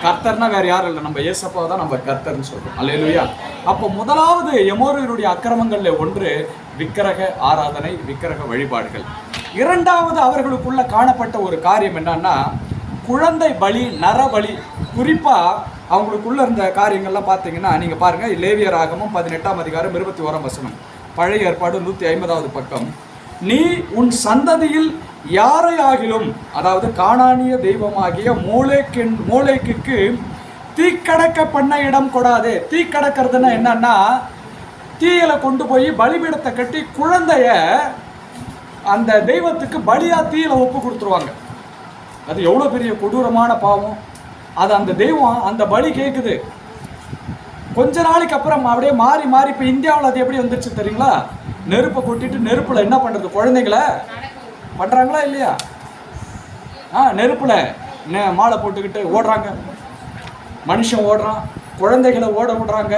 கர்த்தர்னா வேற யாரும் இல்லை, நம்ம ஏசப்பா தான் நம்ம கர்த்தர்னு சொல்றோம். அல்லேலூயா. அப்போ முதலாவது எமோரியருடைய அக்கிரமங்கள்ல ஒன்று விக்கிரக ஆராதனை, விக்கிரக வழிபாடுகள். இரண்டாவது அவர்களுக்குள்ள காணப்பட்ட ஒரு காரியம் என்னன்னா குழந்தை பலி, நரபலி. குறிப்பா அவங்களுக்குள்ள இருந்த காரியங்கள்லாம் பார்த்தீங்கன்னா நீங்க பாருங்க, லேவியராகமம் 18ஆம் அதிகாரம் 21ஆம் வசனம், பழைய ஏற்பாடு 150வது பக்கம். நீ உன் சந்ததியில் யாரை ஆகிலும், அதாவது கானானிய தெய்வமாகிய மோலேக்குக்கு தீக்கடக்க பண்ண இடம் கொடாதே. தீக்கடக்கிறதுனா என்னன்னா, தீயில கொண்டு போய் பலிபீடத்தை கட்டி குழந்தைய அந்த தெய்வத்துக்கு பலியா தீயில ஒப்பு கொடுத்துருவாங்க. அது எவ்வளோ பெரிய கொடூரமான பாவம். அது அந்த தெய்வம் அந்த பலி கேட்குது. கொஞ்ச நாளைக்கு அப்புறம் அப்படியே மாறி மாறி இப்போ இந்தியாவில் அது எப்படி வந்துருச்சு தெரியுங்களா? நெருப்பை கொட்டிட்டு நெருப்புல என்ன பண்றது, குழந்தைங்களை பண்றாங்களா இல்லையா? நெருப்புல மாலை போட்டுக்கிட்டு ஓடுறாங்க, மனுஷன் ஓடுறான், குழந்தைகளை ஓட விடுறாங்க,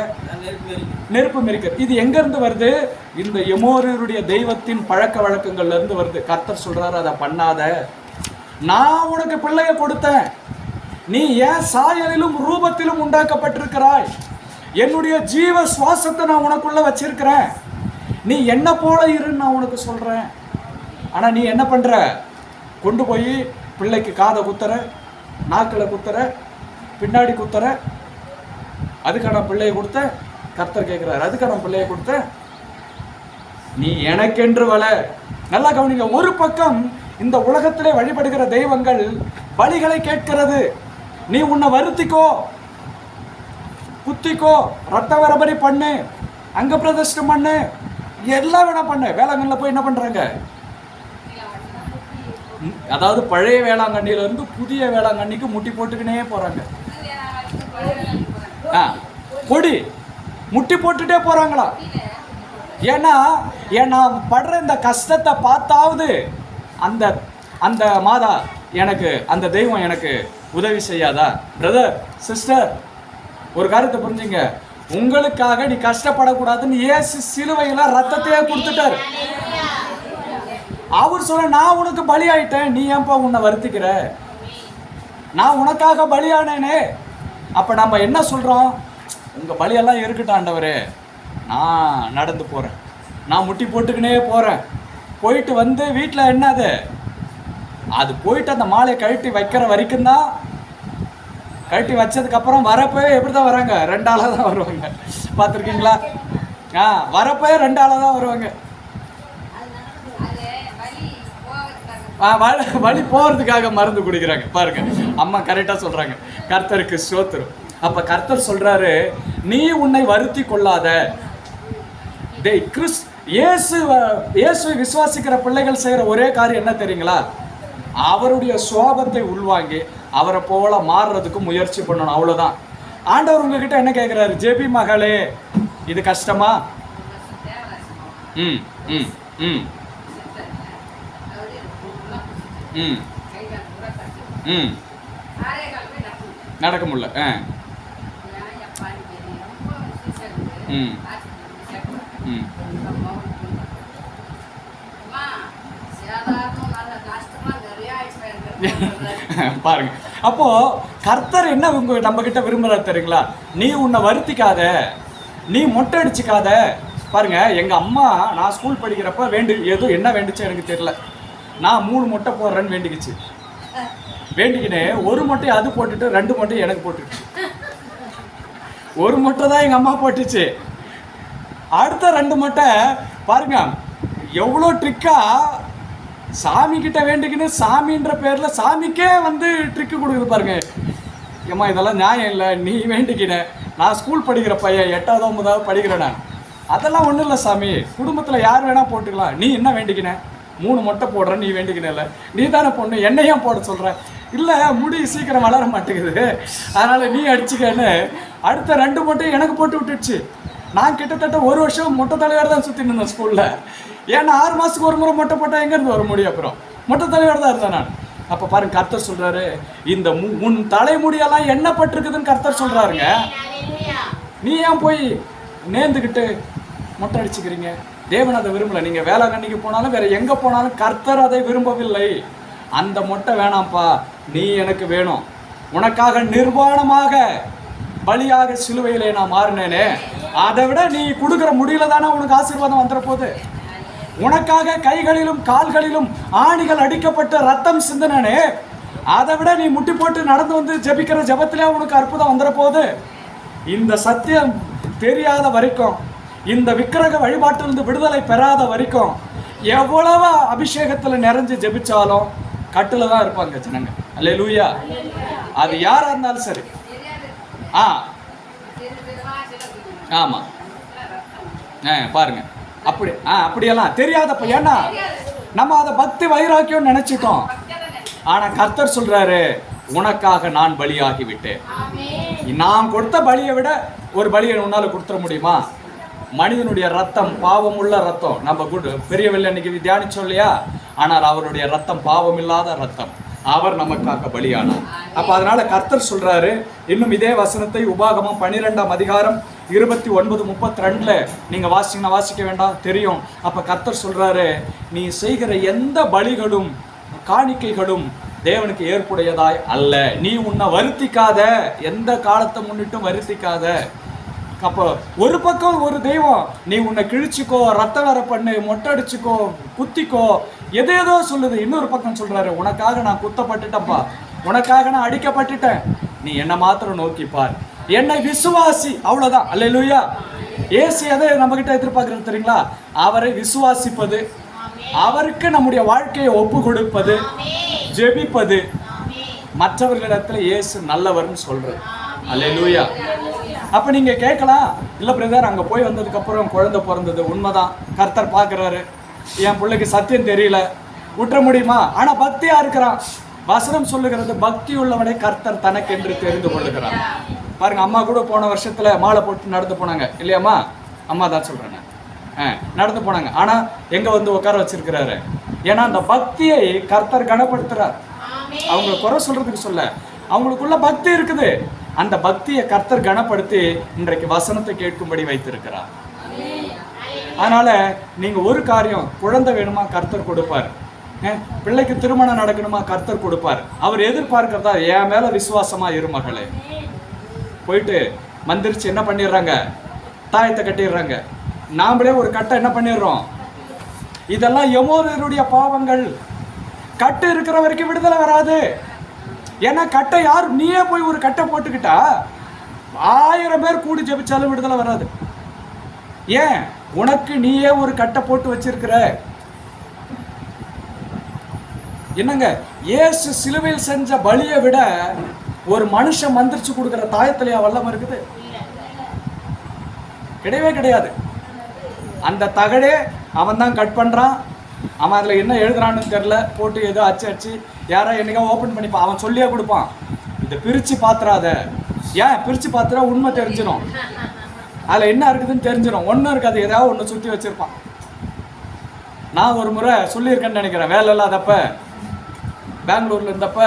நெருப்பு மெரிக்க. இது எங்க இருந்து வருது? இந்த எமோரியருடைய தெய்வத்தின் பழக்க வழக்கங்கள்ல இருந்து வருது. கர்த்தர் சொல்றாரு, அதை பண்ணாத, நான் உனக்கு பிள்ளைய கொடுத்தேன், நீ ஏன் சாயலிலும் ரூபத்திலும் உண்டாக்கப்பட்டிருக்கிறாய், என்னுடைய ஜீவ சுவாசத்தை நான் உனக்குள்ள வச்சிருக்கிறேன். நீ என்ன போல இருன்னு நான் உனக்கு சொல்றேன். ஆனா நீ என்ன பண்ற? கொண்டு போய் பிள்ளைக்கு காதை குத்துற, நாக்கில் குத்துற, பின்னாடி குத்துற. அதுக்கான பிள்ளையை கொடுத்த கர்த்தர் கேட்கிறார், அதுக்கான பிள்ளையை கொடுத்த நீ எனக்கென்று வள. நல்லா கவனிங்க. ஒரு பக்கம் இந்த உலகத்திலே வழிபடுகிற தெய்வங்கள் பலிகளை கேட்கிறது. நீ உன்னை வருத்திக்கோ, குத்திக்கோ, ரத்த வரபரி பண்ணு, அங்க பிரதிஷ்டம் பண்ணு, எல்லாம் வேணா பண்ணு. வேளாங்கண்ணில் போய் என்ன பண்றாங்க? அதாவது பழைய வேளாங்கண்ணில இருந்து புதிய வேளாங்கண்ணிக்கு முட்டி போட்டுக்கினே போறாங்க. கொடி முட்டி போட்டுட்டே போறாங்களா? ஏன்னா படுற இந்த கஷ்டத்தை பார்த்தாவது அந்த அந்த மாதா எனக்கு, அந்த தெய்வம் எனக்கு உதவி செய்யாதா? பிரதர், சிஸ்டர், ஒரு காரியத்தை புரிஞ்சுங்க. உங்களுக்காக நீ கஷ்டப்படக்கூடாதுன்னு இயேசு சிலுவையில ரத்தத்தையே கொடுத்துட்டார். அவர் சொல்ல, நான் உனக்கு பலி ஆயிட்டேன், நீ ஏன்பா உன்னை வருத்திக்கிற? நான் உனக்காக பலியானேனே. அப்ப நம்ம என்ன சொல்றோம்? உங்க பலியெல்லாம் இருக்கட்டும் ஆண்டவரே, நான் நடந்து போறேன், நான் முட்டி போட்டுக்கினே போறேன். போயிட்டு வந்து வீட்டில் என்னது அது போயிட்டு அந்த மாலையை கழட்டி வைக்கிற வரைக்கும் தான். கழட்டி வச்சதுக்கப்புறம் வரப்போ எப்படி தான் வராங்க? 2 ஆளாக தான் வருவாங்க. பார்த்துருக்கீங்களா? வரப்போ 2 ஆளாக தான் வருவாங்க. வழி போகிறதுக்காக மருந்து குடிக்கிறாங்க. பாருங்க, அம்மா கரெக்டாக சொல்கிறாங்க. கர்த்தருக்கு ஸ்தோத்திரம். அப்போ கர்த்தர் சொல்கிறாரு, நீ உன்னை வருத்தி கொள்ளாத. இயேசுவை விசுவாசிக்கிற பிள்ளைகள் செய்கிற ஒரே காரியம் என்ன தெரியுங்களா? அவருடைய சுவாபத்தை உள்வாங்கி அவரை போல மாறுறதுக்கு முயற்சி பண்ணணும். அவ்வளோதான். ஆண்டவர் உங்ககிட்ட என்ன கேட்குறாரு? ஜெபி மகளே, இது கஷ்டமா? ம் ம் ம் ம் ம் நடக்க முடியல. ம் ம் பாருங்க. அப்போ கர்த்தர் என்ன நம்ம கிட்ட விரும்புறாரு தெரியுங்களா? நீ உன்னை வருத்திக்காத, நீ மொட்டை அடிச்சுக்காத. பாருங்க, எங்க அம்மா நான் ஸ்கூல் படிக்கிறப்ப ஏதோ என்ன வேண்டுச்சு எனக்கு தெரியல, நான் 3 மொட்டை போடுறேன்னு வேண்டிக்கிச்சு. வேண்டிக்கினே ஒரு மொட்டை அது போட்டுட்டு 2 மொட்டை எனக்கு போட்டுச்சு. ஒரு மொட்டை தான் எங்க அம்மா போட்டுச்சு. அடுத்த 2 மொட்டை பாருங்க எவ்வளோ ட்ரிக்கா சாமி கிட்ட வேண்டிக்கின்னு சாமின்ற பேர்ல சாமிக்கே வந்து ட்ரிக்கு கொடுக்குது. பாருங்க, ஏம்மா இதெல்லாம் நியாயம் இல்லை, நீ வேண்டிக்கின, நான் ஸ்கூல் படிக்கிற பையன், 8வது 9வது படிக்கிறேன் நான், அதெல்லாம் ஒன்றும் இல்லை சாமி, குடும்பத்தில் யார் வேணா போட்டுக்கலாம், நீ என்ன வேண்டிக்கின? 3 மொட்டை போடுற, நீ வேண்டிக்கினல, நீ தானே பொண்ணு, என்னையும் போட சொல்கிற? இல்லை, முடி சீக்கிரம் வளர மாட்டேங்குது, அதனால் நீ அடிச்சுக்கன்னு அடுத்த 2 மொட்டையும் எனக்கு போட்டு விட்டுடுச்சு. நான் கிட்டத்தட்ட 1 வருஷம் மொட்டை தலைவர் தான் சுற்றிட்டு இருந்தேன் ஸ்கூலில். ஏன்னா 6 மாதத்துக்கு ஒரு முறை மொட்டை போட்டால் எங்கேருந்து வர முடியும்? அப்புறம் மொட்டை தலைவர் தான் இருந்தேன் நான். அப்போ பாருங்க, கர்த்தர் சொல்கிறாரு, இந்த உன் தலைமுடியெல்லாம் என்ன பட்டிருக்குதுன்னு கர்த்தர் சொல்கிறாருங்க. நீ ஏன் போய் நேர்ந்துக்கிட்டு மொட்டை அடிச்சுக்கிறீங்க? தேவன் அதை விரும்பலை. நீங்கள் வேளாங்கண்ணிக்கு போனாலும் வேறு எங்கே போனாலும் கர்த்தர் அதை விரும்பவில்லை. அந்த மொட்டை வேணாம்ப்பா, நீ எனக்கு வேணும், உனக்காக நிர்வாணமாக பலியாக சிலுவையிலே நான் மாறினேனே, அதை விட நீ கொடுக்குற முடியல தானே உனக்கு ஆசீர்வாதம் வந்துட போகுது. உனக்காக கைகளிலும் கால்களிலும் ஆணிகள் அடிக்கப்பட்ட ரத்தம் சிந்தனே, அதை விட நீ முட்டி போட்டு நடந்து வந்து ஜெபிக்கிற ஜெபத்திலே உனக்கு அற்புதம் வந்துட போகுது. இந்த சத்தியம் தெரியாத வரைக்கும், இந்த விக்கிரக வழிபாட்டிலிருந்து விடுதலை பெறாத வரைக்கும், எவ்வளவு அபிஷேகத்தில் நிறைஞ்சு ஜெபிச்சாலும் கட்டில தான் இருப்பாங்க ஜனங்க. அல்லேலூயா. அது யாரா இருந்தாலும் சரி. ஆமா, பாருங்க, அப்படியெல்லாம் தெரியாதப்ப, ஏன்னா நம்ம அதை பக்தி வைராக்கியம் நினைச்சிட்டோம். ஆனா கர்த்தர் சொல்றாரு, உனக்காக நான் பலியாகி விட்டேன். நான் கொடுத்த பலியை விட ஒரு பலியை உன்னால கொடுத்துட முடியுமா? மனிதனுடைய ரத்தம் பாவமுள்ள ரத்தம். நம்ம பெரிய வெள்ளி அன்னைக்கு தியானிச்சோம் இல்லையா? ஆனால் அவருடைய ரத்தம் பாவம் இல்லாத ரத்தம். அவர் நமக்காக பலியானார். அப்ப அதனால கர்த்தர் சொல்றாரு, இன்னும் இதே வசனத்தை உபாகமம் 12ஆம் அதிகாரம் 29-32 நீங்க வாசிங்கன்னா வாசிக்க வேண்டாம், தெரியும். அப்ப கர்த்தர் சொல்றாரு, நீ செய்கிற எந்த பலிகளும் காணிக்கைகளும் தேவனுக்கு ஏற்புடையதாய் அல்ல. நீ உன்னை வருத்திக்காத, எந்த காலத்தை முன்னிட்டும் வருத்திக்காத. அப்போ ஒரு பக்கம் ஒரு தெய்வம் நீ உன்னை கிழிச்சிக்கோ, ரத்த வர பண்ணு, மொட்டை அடிச்சுக்கோ, குத்திக்கோ, எதேதோ சொல்லுது. இன்னொரு பக்கம் சொல்றாரு, உனக்காக நான் குத்தப்பட்டுட்டேன்ப்பா, உனக்காக நான் அடிக்கப்பட்டுட்டேன், நீ என்னை மாத்திரம் நோக்கி பார், என்னை விசுவாசி, அவ்வளவுதான். அல்லேலூயா. ஏசு எதை நம்ம கிட்ட எதிர்பார்க்கறது தெரியுங்களா? அவரை விசுவாசிப்பது, அவருக்கு நம்முடைய வாழ்க்கையை ஒப்பு கொடுப்பது, ஜெபிப்பது, மற்றவர்களிடத்துல இயேசு நல்லவர்னு சொல்றது. அல்லேலூயா. அப்ப நீங்க கேட்கலாம், இல்ல பிரதர் அங்க போய் வந்ததுக்கு அப்புறம் குழந்தை பிறந்தது, உண்மைதான், கர்த்தர் பார்க்கிறாரு, என் பிள்ளைக்கு சத்தியம் தெரியல, விட்டுற முடியுமா? ஆனா பக்தியா இருக்கிறான். வசனம் சொல்லுகிறது, பக்தி உள்ளவனை கர்த்தர் தனக்கென்று தெரிந்து கொள்ளுகிறான். பாருங்க, அம்மா கூட போன வருஷத்துல மாலை போட்டு நடந்து போனாங்க இல்லையாம்மா? அம்மா தான் சொல்றேன், நடந்து போனாங்க. ஆனா எங்க வந்து உட்கார வச்சிருக்கிறாரு? ஏன்னா அந்த பக்தியை கர்த்தர் கனப்படுத்துறார். அவங்க குறை சொல்றதுக்கு சொல்ல, அவங்களுக்குள்ள பக்தி இருக்குது. அந்த பக்தியை கர்த்தர் கனப்படுத்தி இன்றைக்கு வசனத்தை கேட்கும்படி வைத்திருக்கிறார். அதனால நீங்க ஒரு காரியம், குழந்தை வேணுமா கர்த்தர் கொடுப்பார், பிள்ளைக்கு திருமணம் நடக்கணுமா கர்த்தர் கொடுப்பார். அவர் எதிர்பார்க்கிறதா, என் மேல விசுவாசமா இரு மகளே. போயிட்டு மந்திரிச்சு என்ன பண்ணிடுறாங்க? தாயத்தை கட்டிடுறாங்க. நாமளே ஒரு கட்டை என்ன பண்ணிடுறோம்? இதெல்லாம் எமோரியருடைய பாவங்கள். கட்டு இருக்கிற வரைக்கும் விடுதலை வராது. ஏன்னா கட்டை யார், நீயே போய் ஒரு கட்டை போட்டுக்கிட்டா 1000 பேர் கூடி ஜெபிச்சாலும் விடுதலை வராது. ஏன்? உனக்கு நீயே ஒரு கட்டை போட்டு வச்சிருக்கிற. என்னங்க, இயேசு சிலுவையில் செஞ்ச பலியை விட ஒரு மனுஷன் மந்திரிச்சு கொடுக்கிற தாயத்திலேயே வல்லமை இருக்குது? கிடையவே கிடையாது. அந்த தகடே அவன் தான் கட் பண்றான். அவன் அதில் என்ன எழுதுறான்னு தெரில, போட்டு ஏதோ அச்சு யாரோ என்னைக்கா ஓப்பன் பண்ணிப்பா, அவன் சொல்லியே கொடுப்பான், இதை பிரித்து பாத்துறாத. ஏன் பிரித்து பாத்துறா? உண்மை தெரிஞ்சிடும், அதில் என்ன இருக்குதுன்னு தெரிஞ்சிடும். ஒன்றும் இருக்காது, ஏதாவது ஒன்று சுற்றி வச்சுருப்பான். நான் ஒரு முறை சொல்லியிருக்கேன்னு நினைக்கிறேன், வேலை இல்லாதப்ப பெங்களூரில் இருந்தப்ப,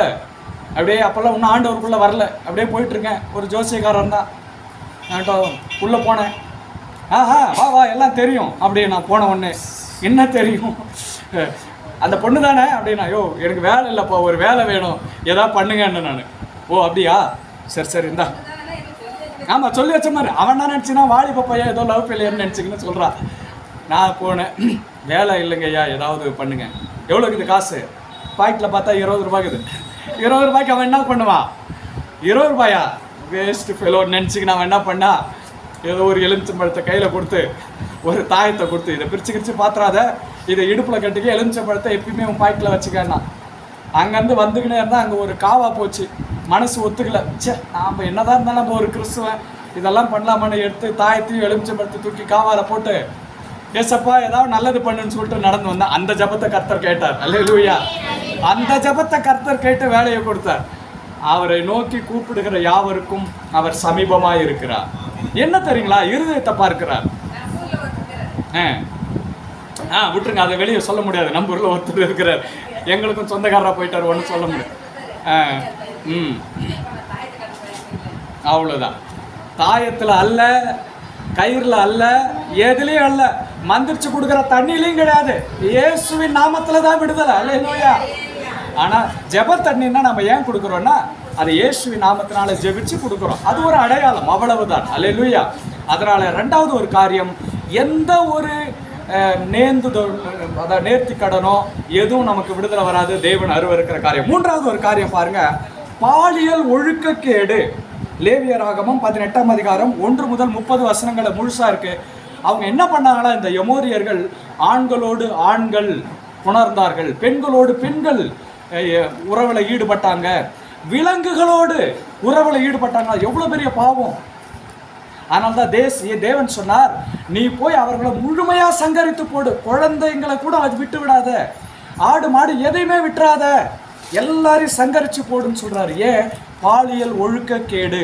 அப்படியே அப்போல்லாம் இன்னும் ஆண்டவருக்குள்ளே வரல, அப்படியே போயிட்டுருக்கேன். ஒரு ஜோசியக்காரன் தான் என்கிட்ட உள்ளே போனேன். ஆஹா வா வா எல்லாம் தெரியும் அப்படியே. நான் போன உடனே, என்ன தெரியும்? அந்த பொண்ணு தானே அப்படின்னா, ஐயோ எனக்கு வேலை இல்லைப்பா, ஒரு வேலை வேணும், ஏதாவது பண்ணுங்கன்னு. நான், ஓ அப்படியா, சரி சரி இந்தா. ஆமாம் சொல்லி வச்ச மாதிரி. அவன் தான் நினச்சினா வாலிப பையன் ஏதோ லவ் ஃபெயிலியர்னு நினச்சிங்கன்னு சொல்கிறான். நான் போனேன், வேலை இல்லைங்க ஐயா, ஏதாவது பண்ணுங்க. எவ்வளோ இருக்குது காசு? பாக்கெட்டில் பார்த்தா 20 ரூபாய்க்குது. 20 ரூபாய்க்கு அவன் என்ன பண்ணுவான்? 20 ரூபாயா, வேஸ்ட்டு ஃபெலோன்னு நினச்சிக்கின்னு அவன் என்ன பண்ணா, ஏதோ ஒரு எலுமிச்சம்பழத்தை கையில் கொடுத்து, ஒரு தாயத்தை கொடுத்து, இதை பிரித்து பாத்துறாத, இதை இடுப்பில் கட்டிக்க, எலுமிச்சம்பழத்தை எப்பயுமே உன் பாக்கெட்டில் வச்சுக்கன்னா. அங்கேருந்து வந்துக்கினே இருந்தால் அங்கே ஒரு காவா போச்சு. மனசு ஒத்துக்கல. சே, நாம் என்னதான் இருந்தாலும் நம்ம ஒரு கிறிஸ்துவன், இதெல்லாம் பண்ணலாமான்னு எடுத்து தாயத்தையும் எலுமிச்சம்பழத்தை தூக்கி காவாவில் போட்டு, ஏசப்பா ஏதாவது நல்லது பண்ணுன்னு சொல்லிட்டு நடந்து வந்தேன். அந்த ஜபத்தை கர்த்தர் கேட்டார். அல்லேலூயா. அந்த ஜபத்தை கர்த்தர் கேட்டு வேலையை கொடுத்தார். அவரை நோக்கி கூப்பிடுகிற யாவருக்கும் அவர் சமீபமாக இருக்கிறார். என்ன தெரியுங்களா? இருதயத்தை பார்க்கிறார். விட்டுருங்க, அதை வெளியே சொல்ல முடியாது. நம்ம ஊரில் ஒருத்தர் இருக்கிறார், எங்களுக்கும் சொந்தக்காரராக போயிட்டார், ஒன்றும் சொல்ல முடியாது. அவ்வளோதான். தாயத்தில் அல்ல, கயிறில் அல்ல, எதுலேயும் அல்ல, மந்திரிச்சு கொடுக்குற தண்ணிலையும் கிடையாது. இயேசுவின் நாமத்தில் தான் விடுதலை. அல்லேலூயா. ஆனால் ஜெப தண்ணின்னா நம்ம ஏன் கொடுக்குறோன்னா, அது இயேசுவின் நாமத்தினால ஜெபிச்சு கொடுக்குறோம். அது ஒரு அடையாளம், அவ்வளவுதான். அல்லேலூயா. அதனால 2வது ஒரு காரியம், எந்த ஒரு நேர்த்தி கடனோ எதுவும் நமக்கு விடுதலை வராது. தேவன் அருவருக்கிற காரியம். 3வது ஒரு காரியம் பாருங்க, பாலியல் ஒழுக்கக்கேடு. லேவியராகமம் 18ஆம் அதிகாரம் 1 முதல் 30 வசனங்களை முழுசா இருக்கு. அவங்க என்ன பண்ணாங்களா, இந்த எமோரியர்கள் ஆண்களோடு ஆண்கள் புணர்ந்தார்கள், பெண்களோடு பெண்கள் உறவில் ஈடுபட்டாங்க, விலங்குகளோடு உறவில் ஈடுபட்டாங்க. எவ்வளோ பெரிய பாவம்! அதனால்தான் தேவன் சொன்னார், நீ போய் அவர்களை முழுமையா சங்கரித்து போடு, குழந்தைங்களை கூட அது விட்டு விடாத, ஆடு மாடு எதையுமே விட்டுறாத, எல்லாரையும் சங்கரிச்சு போடுன்னு சொல்றாரு. ஏன்? பாலியல் ஒழுக்கக்கேடு.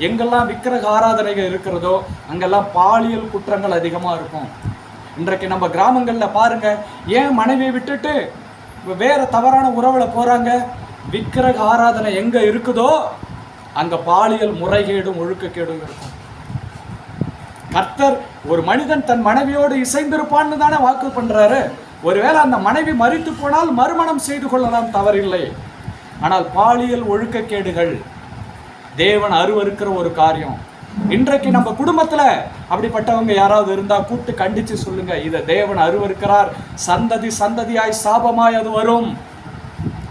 எங்கெல்லாம் விக்கிரக ஆராதனைகள் இருக்கிறதோ அங்கெல்லாம் பாலியல் குற்றங்கள் அதிகமாக இருக்கும். இன்றைக்கு நம்ம கிராமங்களில் பாருங்க, ஏன் மனைவியை விட்டுட்டு வேற தவறான உறவில் போறாங்க? விக்கிரக ஆராதனை எங்க இருக்குதோ அங்க பாலியல் முறைகேடும் ஒழுக்கக்கேடும் இருக்கும். கர்த்தர் ஒரு மனிதன் தன் மனைவியோடு இசைந்திருப்பான்னு தானே வாக்கு பண்றாரு. ஒருவேளை அந்த மனைவி மரித்து போனால் மறுமணம் செய்து கொள்ளலாம், தவறில்லை. ஆனால் பாலியல் ஒழுக்கக்கேடுகள் தேவன் அருவருக்கிற ஒரு காரியம். இன்றைக்கு நம்ம குடும்பத்துல அப்படிப்பட்டவங்க யாராவது இருந்தா கூப்பிட்டு கண்டிச்சு சொல்லுங்க, இதை தேவன் அருவருக்கிறார், சந்ததி சந்ததியாய் சாபமாய் அது வரும்,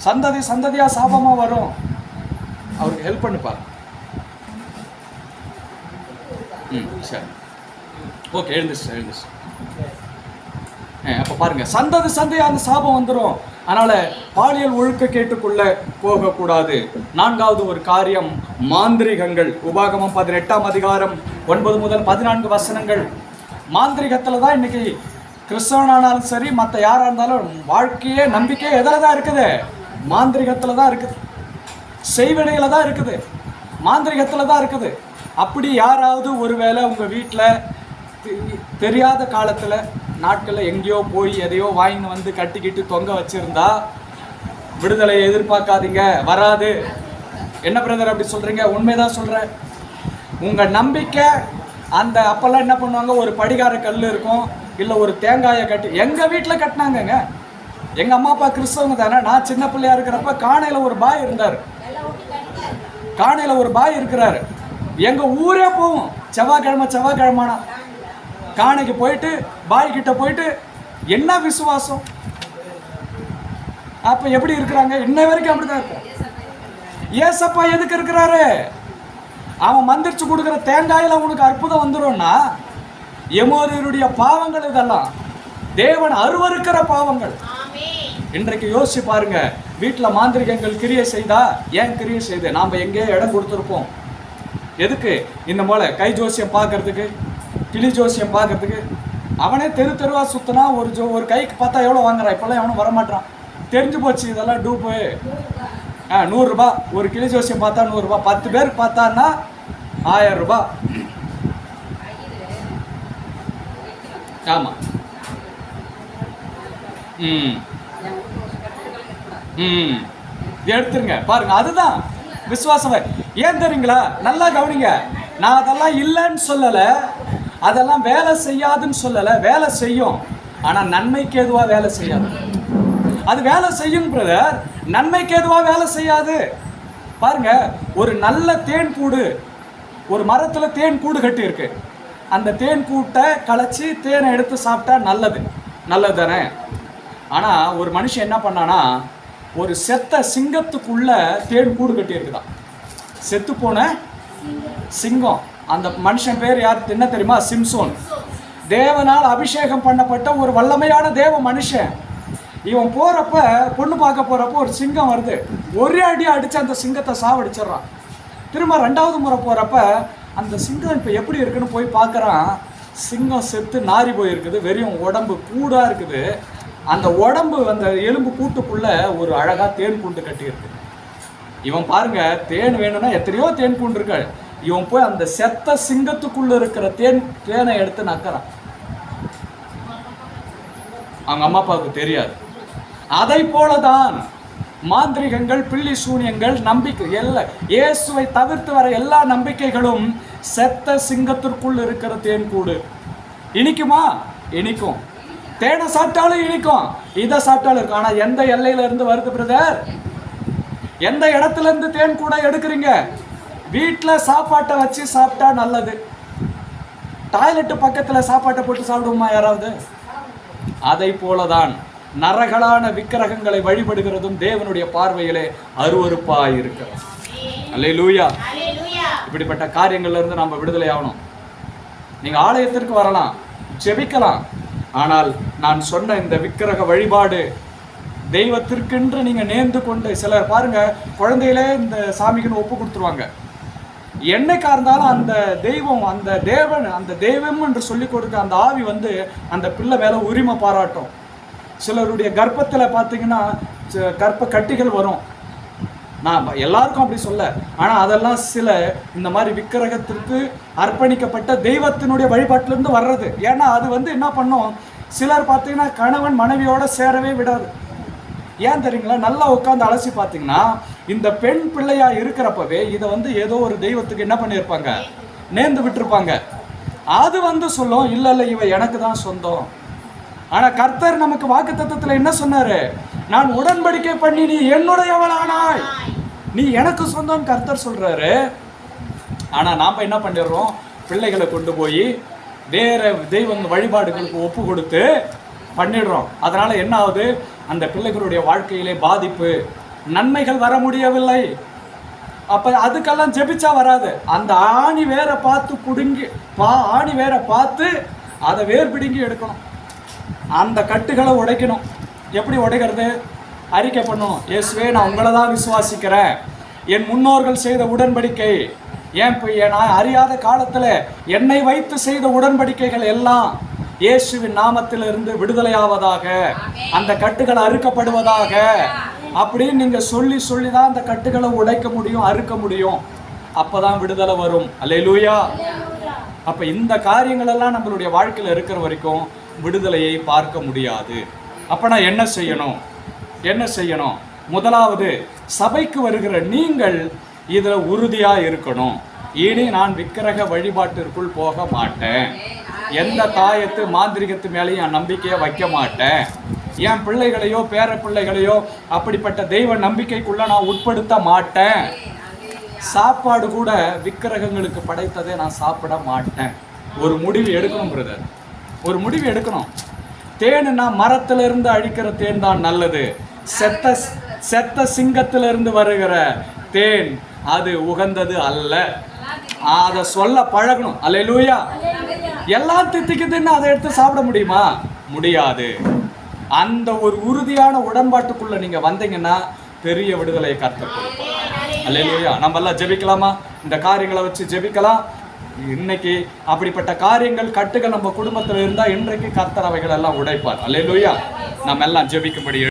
சந்ததி சந்ததியா சாபமா வரும். அவருக்கு ஹெல்ப் பண்ணுப்பார். சரி, ஓகே, எழுந்துச்சு. அப்ப பாருங்க, சந்ததி சந்தையா அந்த சாபம் வந்துடும். அதனால பாலியல் ஒழுக்க கேட்டுக்குள்ள போகக்கூடாது. 4வது ஒரு காரியம், மாந்திரிகங்கள். உபாகமம் 18ஆம் அதிகாரம் 9 முதல் 14 வசனங்கள். மாந்திரிகத்துல தான் இன்னைக்கு கிறிஸ்தவனானாலும் சரி, மற்ற யாரா இருந்தாலும் வாழ்க்கையே நம்பிக்கையே எதில் தான் இருக்குது? மாந்திரிகத்துல தான் இருக்குது, செய்வினையில தான் இருக்குது, மாந்திரிகத்துல தான் இருக்குது. அப்படி யாராவது ஒருவேளை உங்க வீட்டில் தெரியாத காலத்துல நாட்களில் எங்கேயோ போய் எதையோ வாங்கி வந்து கட்டிக்கிட்டு தொங்க வச்சிருந்தா விடுதலையை எதிர்பார்க்காதீங்க, வராது. என்ன பிரதர் அப்படி சொல்றீங்க? உண்மைதான் சொல்றேன். உங்க நம்பிக்கை அந்த அப்பெல்லாம் என்ன பண்ணுவாங்க, ஒரு படிகார கல் இருக்கும், இல்லை ஒரு தேங்காயை கட்டி. எங்க வீட்டில் கட்டினாங்கங்க. எங்க அம்மா அப்பா கிறிஸ்தவங்க தானே. நான் சின்ன பிள்ளையா இருக்கிறப்ப காணையில ஒரு பாய் இருந்தார், காணையில ஒரு பாய் இருக்கிறாரு. எங்க ஊரே போவோம் செவ்வாய்க்கிழமைனா காணைக்கு போயிட்டு பாய் கிட்ட போயிட்டு, என்ன விசுவாசம். அப்ப எப்படி இருக்கிறாங்க? இன்ன வரைக்கும் அப்படிதான் இருக்கும். ஏசப்பா எதுக்கு இருக்கிறாரு? அவன் மந்திரிச்சு கொடுக்குற தேங்காயில உனக்கு அற்புதம் வந்துடும்னா, எமோரியருடைய பாவங்கள் இதெல்லாம் தேவன் அருவருக்கிற பாவங்கள். இன்றைக்கு யோசிச்சு பாருங்க, வீட்டில் மாந்திரிகங்கள் கிரியை செய்தா, ஏன் கிரியை செய்து நாம் எங்கேயோ இடம் கொடுத்துருப்போம். எதுக்கு? இந்த போல கை ஜோசியம் பார்க்கறதுக்கு, கிளி ஜோசியம் பார்க்கறதுக்கு. அவனே தெருவா சுத்தினா ஒரு கைக்கு பார்த்தா எவ்வளோ வாங்குறான். இப்போல்லாம் எவனும் வரமாட்டான், தெரிஞ்சு போச்சு இதெல்லாம் டூப்பு. 100 ரூபாய் ஒரு கிளி ஜோசியம் பார்த்தா 100 ரூபாய், 10 பேருக்கு பார்த்தான்னா 1000 ரூபாய். ஆமா. எடுத்துருங்க பாருங்க, அதுதான் விசுவாசம். ஏன் தெரியுங்களா? நல்லா கவனிங்க. நான் அதெல்லாம் இல்லைன்னு சொல்லலை, அதெல்லாம் வேலை செய்யாதுன்னு சொல்லலை. வேலை செய்யும், ஆனால் நன்மைக்கு எதுவாக வேலை செய்யாது. அது வேலை செய்யும் பிரதர், நன்மைக்கு எதுவாக வேலை செய்யாது. பாருங்க, ஒரு நல்ல தேன் கூடு, ஒரு மரத்தில் தேன் கூடு கட்டி இருக்கு. அந்த தேன் கூட்டை களைச்சி தேனை எடுத்து சாப்பிட்டா நல்லது தானே. ஆனால் ஒரு மனுஷன் என்ன பண்ணானா, ஒரு செத்த சிங்கத்துக்குள்ள தேன் கூடு கட்டி இருக்குதான். செத்து போன சிங்கம். அந்த மனுஷன் பேர் யார் என்ன தெரியுமா? சிம்சோன். தேவனால் அபிஷேகம் பண்ணப்பட்ட ஒரு வல்லமையான தேவ மனுஷன். இவன் போறப்ப, பொண்ணு பார்க்க போறப்ப ஒரு சிங்கம் வருது, ஒரே அடி அடிச்சு அந்த சிங்கத்தை சாவடிச்சிடறான். திரும்ப 2வது முறை போறப்ப அந்த சிங்கம் இப்போ எப்படி இருக்குன்னு போய் பார்க்குறான். சிங்கம் செத்து நாரி போயிருக்குது, வெறும் உடம்பு கூடா இருக்குது. அந்த உடம்பு, அந்த எலும்பு கூட்டுக்குள்ள ஒரு அழகா தேன் கூண்டு கட்டி இருக்கு. இவன் பாருங்க, தேன் வேணும்னா எத்தனையோ தேன் கூண்டு இருக்கு. இவன் போய் அந்த செத்த சிங்கத்துக்குள்ள இருக்கிற தேனை எடுத்து நக்கிறான். அவங்க அம்மா அப்பாவுக்கு தெரியாது. அதை போலதான் மாந்திரிகங்கள், பில்லி சூனியங்கள், நம்பிக்கை எல்லாம், இயேசுவை தவிர்த்து வர எல்லா நம்பிக்கைகளும் செத்த சிங்கத்திற்குள் இருக்கிற தேன் கூடு. இனிக்குமா? இனிக்கும். தேனை சாப்பிட்டாலும் இனிக்கும், இதை சாப்பிட்டாலும் இருக்கும். ஆனால் எந்த எல்லையில இருந்து வருது பிரதர்? எந்த இடத்துல இருந்து தேன் கூட எடுக்கிறீங்க? வீட்டில் சாப்பாட்டை வச்சு சாப்பிட்டா நல்லது. டாய்லெட்டு பக்கத்தில் சாப்பாட்டை போட்டு சாப்பிடுவோமா யாராவது? அதை போலதான் நரகலான விக்கிரகங்களை வழிபடுகிறதும் தேவனுடைய பார்வையிலே அருவருப்பாய் இருக்கிறது. அல்லேலூயா. இப்படிப்பட்ட காரியங்கள்ல இருந்து நம்ம விடுதலை ஆகணும். நீங்க ஆலயத்திற்கு வரலாம், ஜெபிக்கலாம், ஆனால் நான் சொன்ன இந்த விக்கிரக வழிபாடு தெய்வத்திற்கென்று நீங்க நேர்ந்து கொண்டு, சிலர் பாருங்க குழந்தையிலே இந்த சாமிக்குன்னு ஒப்பு கொடுத்துருவாங்க. என்னைக்கா இருந்தாலும் அந்த தெய்வம், அந்த தேவன், அந்த தெய்வம் என்று சொல்லி கொடுக்க அந்த ஆவி வந்து அந்த பிள்ளை மேல உரிமை பாராட்டும். சிலருடைய கர்ப்பத்தில் பார்த்தீங்கன்னா கர்ப்ப கட்டிகள் வரும். நான் எல்லாருக்கும் அப்படி சொல்ல, ஆனால் அதெல்லாம் சில இந்த மாதிரி விக்கிரகத்திற்கு அர்ப்பணிக்கப்பட்ட தெய்வத்தினுடைய வழிபாட்டிலிருந்து வர்றது. ஏன்னா அது வந்து என்ன பண்ணும், சிலர் பார்த்தீங்கன்னா கணவன் மனைவியோட சேரவே விடாது. ஏன் தெரியுங்களா? நல்லா உட்காந்து அலசி பார்த்தீங்கன்னா இந்த பெண் பிள்ளையா இருக்கிறப்பவே இதை வந்து ஏதோ ஒரு தெய்வத்துக்கு என்ன பண்ணியிருப்பாங்க, நேர்ந்து விட்டுருப்பாங்க. அது வந்து சொல்லும், இல்லை இல்லை இவ எனக்கு தான் சொந்தம். ஆனால் கர்த்தர் நமக்கு வாக்குத்தத்தத்தில் என்ன சொன்னாரு? நான் உடன்படிக்கை பண்ணி நீ என்னுடையவளானாய், நீ எனக்கு சொந்தம் கர்த்தர் சொல்றாரு. ஆனால் நாம் என்ன பண்ணிடுறோம், பிள்ளைகளை கொண்டு போய் வேற தெய்வ வழிபாடுகளுக்கு ஒப்பு கொடுத்து பண்ணிடுறோம். அதனால என்ன ஆகுது, அந்த பிள்ளைகளுடைய வாழ்க்கையிலே பாதிப்பு, நன்மைகள் வர முடியவில்லை. அப்ப அதுக்கெல்லாம் ஜெபிச்சா வராது. அந்த ஆணி வேற பார்த்து குடுங்கி ஆணி வேற பார்த்து அதை வேர் பிடுங்கி எடுக்கணும், அந்த கட்டுகளை உடைக்கணும். எப்படி உடைக்கிறது? அறிக்கை பண்ணணும், இயேசுவே நான் உங்களை தான் விசுவாசிக்கிறேன், என் முன்னோர்கள் செய்த உடன்படிக்கை, நான் அறியாத காலத்துல என்னை வைத்து செய்த உடன்படிக்கைகள் எல்லாம் இயேசுவின் நாமத்திலிருந்து விடுதலையாவதாக, அந்த கட்டுகள் அறுக்கப்படுவதாக அப்படின்னு நீங்க சொல்லி தான் அந்த கட்டுகளை உடைக்க முடியும், அறுக்க முடியும். அப்பதான் விடுதலை வரும். அல்லேலூயா. அப்ப இந்த காரியங்கள் எல்லாம் நம்மளுடைய வாழ்க்கையில இருக்கிற வரைக்கும் விடுதலையை பார்க்க முடியாது. அப்ப நான் என்ன செய்யணும்? முதலாவது, சபைக்கு வருகிற நீங்கள் இதுல உறுதியா இருக்கணும். இனி நான் விக்கிரக வழிபாட்டிற்குள் போக மாட்டேன், எந்த தாயத்து மாந்திரிகத்து மேலேயும் என் நம்பிக்கையை வைக்க மாட்டேன், என் பிள்ளைகளையோ பேர பிள்ளைகளையோ அப்படிப்பட்ட தெய்வ நம்பிக்கைக்குள்ள நான் உட்படுத்த மாட்டேன், சாப்பாடு கூட விக்கிரகங்களுக்கு படைத்ததை நான் சாப்பிட மாட்டேன். ஒரு முடிவு எடுக்கணும் பிரதர், ஒரு முடிவு எடுக்கணும். தேனுன்னா மரத்திலிருந்து அழிக்கிற தேன் தான் நல்லது, செத்த சிங்கத்திலிருந்து வருகிற தேன் அது உகந்தது அல்ல. அதை சொல்ல பழகணும். அல்லேலூயா. எல்லாம் தித்திக்குதுன்னு அதை எடுத்து சாப்பிட முடியுமா? முடியாது. அந்த ஒரு உறுதியான உடன்பாட்டுக்குள்ள நீங்க வந்தீங்கன்னா பெரிய விடுதலையை கர்த்தர் கொடுப்பார். அல்லேலூயா. நம்ம எல்லாம் ஜெபிக்கலாமா? இந்த காரியங்களை வச்சு ஜெபிக்கலாம். இன்னைக்கு அப்படிப்பட்ட காரியங்கள், கட்டுகள் நம்ம குடும்பத்தில் இருந்தா இன்றைக்கு கர்த்தர் அவைகள் எல்லாம் உடைப்பார். அல்லேலூயா. நம்ம எல்லாம் ஜெபிக்கும்படி